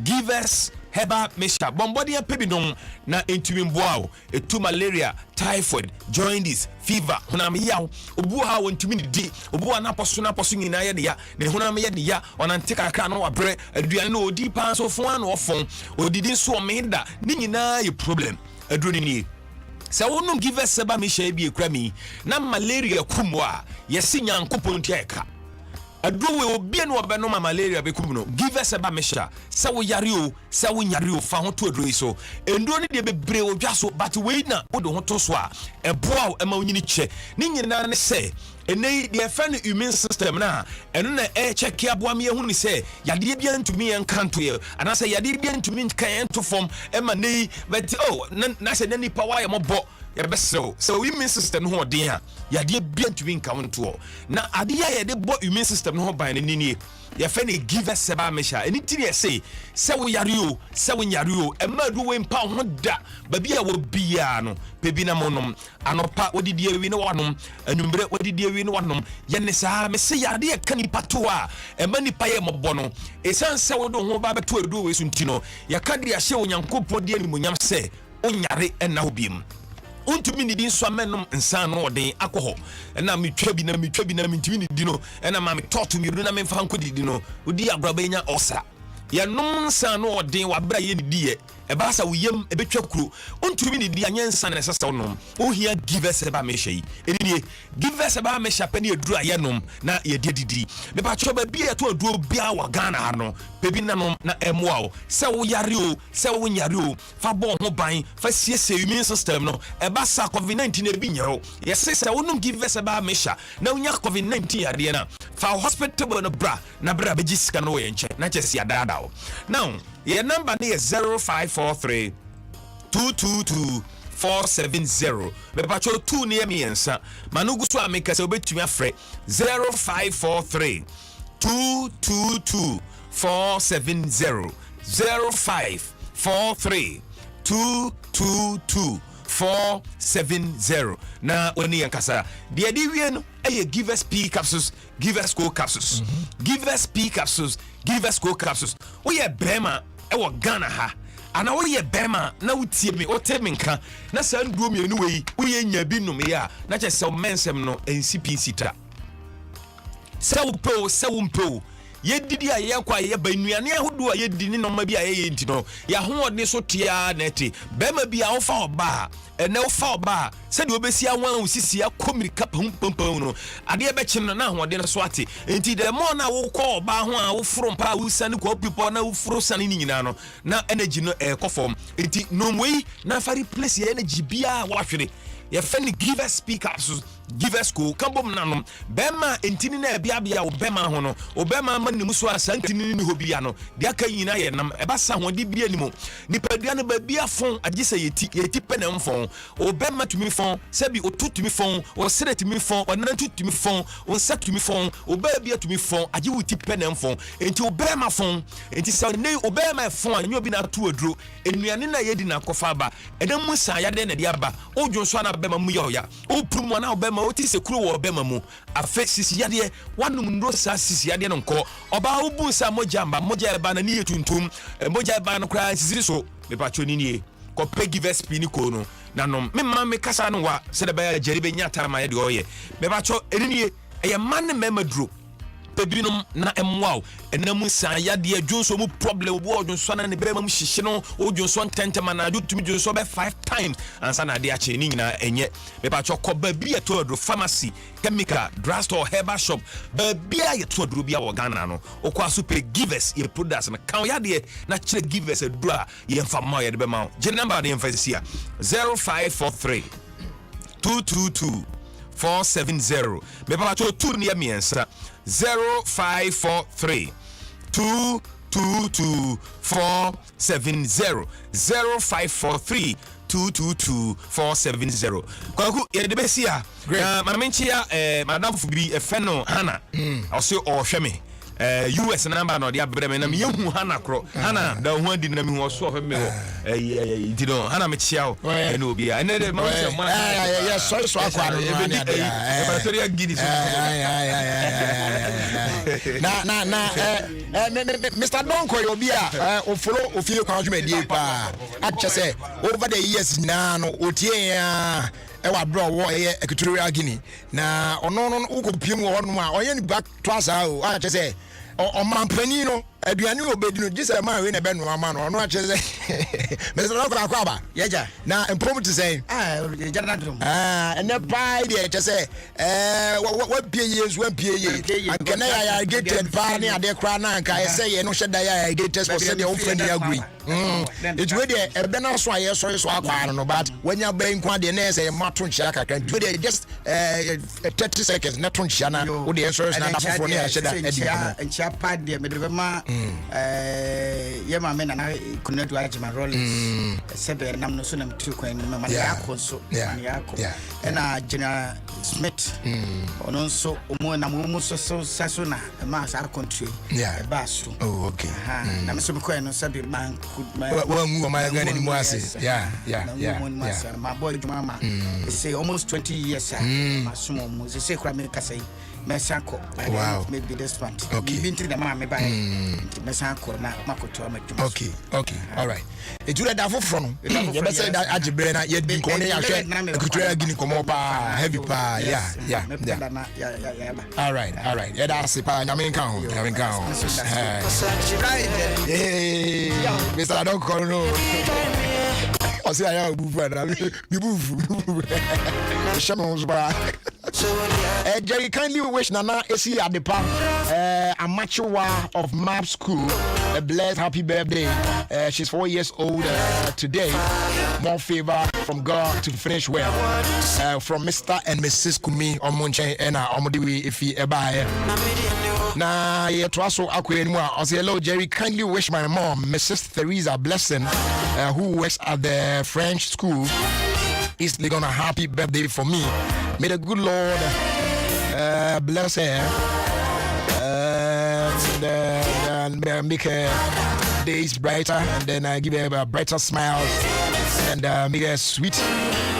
give us heba mesha bombodi ya pebidon na entumi mboao etu malaria typhoid jaundice fever honam yaw obu ha wontumi di obu anaposo nyina ye de ya ne honam ye de ya onante kakra no wabre aduane no odi pa so fon an ofon odidi so o meda ni nyina ye problem aduro ni se wonum give us seba me sha bi ekura mi na malaria kumwa yesi nyankopon tiaka aduwe obi no obeno malaria be kum no give us seba me sha se wo yare o se wo nyare o fa ho to aduro so enduo ne de bebre odwa so but we na wo de ho to so a eboa o ema onyini che ni nyina ne se ene the friend immune system na eno na check aboa me hu ni say yade bia ntumi en kanto ye ana say yade bia ntumi kan to form e ma nei but na say nani power ye mobo ye beso so immune system ho den ha yade bia ntumi nkanto na ade ya ye de bo immune system no ho ban ni ni ye fa ni give us seba mesha anything ye say wo yare o e ma do we mpa ho da ba bia wo bia no pe bi na monom anopa odidi awi ne wanom anumbre odidi awi ne wanom ye ne sa me se yade ye ka nipa to a e ma nipa ye mobo no esan se wo do ho ba beto edu we sunti no ye ka de ahye onyankopon de animonyam se onyare na obiem untumi ni din so amenom nsan no odin akoho na metwa bi na mentimi ni di no na ma me toto mi na me mfa nkodi di no odi agraba nya osa ye nom nsan no odin wa bra ye ni di ye e ba sa woyem e betwa kuro untumi ni di anya nsan na sesa wonom ohia give us eba me hye eni give us eba me hye pani eduru aye nom na ye dididi me ba choba bi e to aduru bia wa Ghana ha no pebi na nom na emoa o se wo yare o se wo nyare o fa bo ho ban fa siese immune system no e ba sa covid-19 e bi nyero ye se wonom give us eba me hye na unya covid-19 yare na fa hospital no bra na bra beji sika no ye nche na chesi adada o now your number is 0543 222 470. Me pacho 2 near me answer. Manugu so ameka se obetumi afre 0543 222 470 0543 222 470. Na oni yankasa de wie no give us P capsules, give us co capsules, give us P capsules, give us co capsules. We ye bema e wo Ghana ha ana wo ye bema na wutie me o te me nka na sa nduo me anu wei wo ye nya bi num ya na che se mensem no NCP sita se wo po se wo mpo ye didi a ye kwa ye banuane ahodo a ye didi ni no ma bi a ye nti no ya ho odne so tia na eti bema bi a wo fa oba ene wo fa oba se de obesi anwan wo sisi akomirika pampam no ade e be kyin no na ahode no so ate enti de mo na wo kɔ oba ho a wo foro mpa wo sane ko people na wo foro sane ni nyina no na energy no e kɔ enti no mwei na fa replace ye energy bia wo ahwere ye fa ni give us speakers give us ko kambom nanom bema entini na bia wo bema ho no wo bema manim so asantini ni hobia no de aka nyina ye nam e ba sa ho de bia nimo nipadua no ba bia fon agisa yeti penem fon wo bema tumi fon sebi o tutumi fon wo sere tumi fon wo nan tutumi fon wo sat tumi fon wo ba bia tumi fon agi wuti penem fon enti wo bema fon enti sa ne wo bema fon anyo bi na to aduro enuane na yedi na kofa ba edam musa ya de na de aba o dwonso na bema mu ya o prumo na bema oti se kuro wo bema mu afe sisi yade wanum ndo sa sisi yade no nko oba obu sa moja ba na ni yetuntum moja ba no kra sisi so me pacho ni nie ko pe give us pini ko no na no me ma me kasa no wa se de ba jeri be nya tarama yade oye me pacho eni nie e man me maduro pebinum na emwao enam san yade adwonso mu problem obo odwonso na ne bema mu hyehye no odwonso ntentema na adutumi dwonso be 5 times ansa na de ache ni nyina enye me ba choko ba bi eto adro pharmacy chemical drugstore herbal shop ba bi eto adro bia wo Ghana no okwa super givers ye products na kan yade na chere givers adro a ye mfa ma ye de be ma je number de mfa sia 0543 222 470 me ba cho 2 near me answer 0543 222 470 0543 222 470 kwaku ye de besia manamenchia madam fubi efeno hana ose o hweme US number no dia breme na me hu hana kro hana da hu adi na me hu so hweme ho di no hana me chia o ene obi a ene de ma se ma so akwa no laboratory gidi so na Mr. Donko obi a o follow Ofie Kwanso medie pa ache say over the years na no otie ya e wa bro wo e Equatorial Guinea na ono no ukopiem wo no a oye ni back to asa o ache say o mampani no aduane obedi no gisa ma we na be no ama no no ache say me say no kwa aba yeja na empom to say yeja na drum ene pai de ache say what pie yesu wan pie ye ankena ya gated pa ne ade kra na anka say ye no hweda ya gated for say de wo friend ya agree it we de ebe na so aye so akwa no but when you be nkwa de na say mato nchia kakra we de just 30 seconds na to nchia na wo de so na afofo ne ya hweda nchia pa de me de ma yema me na kunadu ajima rollins sebe nam no so nam tu kwan me ma ya konso ya ko na General Smith ono so omo na mo so saso na ma sa country ba so oh okay na me so be kwan no sabe man well mu ma ga ni mo ase my boy Jumama say almost 20 years ma so mo say kra me ka say Mesako, wow. Maybe this month. Okay. Been to the mammy by Mesako, na Makoto. Okay, all right. It's really that for front. You better say that Ajibena yet be calling a share. Could you guinea come up heavy pa? Yeah. All right. Yeah, that's it. I mean, count. Hey, Mr. I don't call no. I say I am move. Shaman's bar. Jerry, kindly wish Nana Esi Adepa a mature of MAP School a blessed happy birthday. She's 4 years old today. More favor from God to finish well. From Mr. and Mrs. Kumi Omonche and Omodiwi Ifi Ebae. Na yetwaso akwe anymore. I say hello Jerry, kindly wish my mom Mrs. Theresa Blessing who works at the French school East Legon a happy birthday for me. May the good Lord bless her and make her days brighter, and then I give her a brighter smile and make her sweet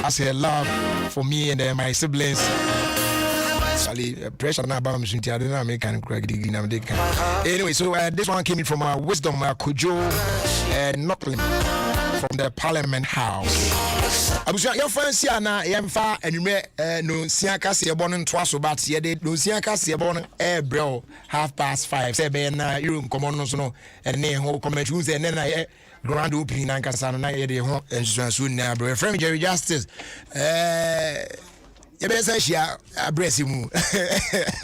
as her love for me and my siblings. Pressure now about me. I don't know. Make kind of crack. Anyway, so this one came in from Wisdom Kujo Knocklin from the Parliament House. Abusia your fancy na yemfa anwume no siaka se ebon ntwaso but ye de no siaka se ebon bro 5:30 say be na you nkomo no so no ne ho comment you say na ye grand opening na nkasa no na ye de ho ensuanso na bro friend Jerry Justice you better say she address mu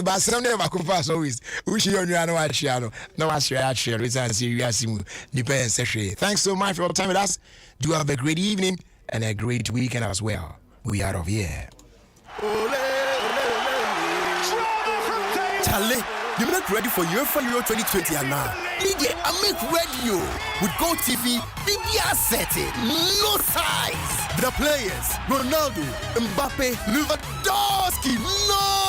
but some never come pass always we she on you no watch no watch share reason serious mu depends say thanks so much for your time with us. Do have a great evening and a great weekend as well. We out of here. Charlie, you make ready for UEFA Euro 2020 and now. Media, I make radio with Go TV. BBR setting, no size. The players: Ronaldo, Mbappe, Lewandowski, no.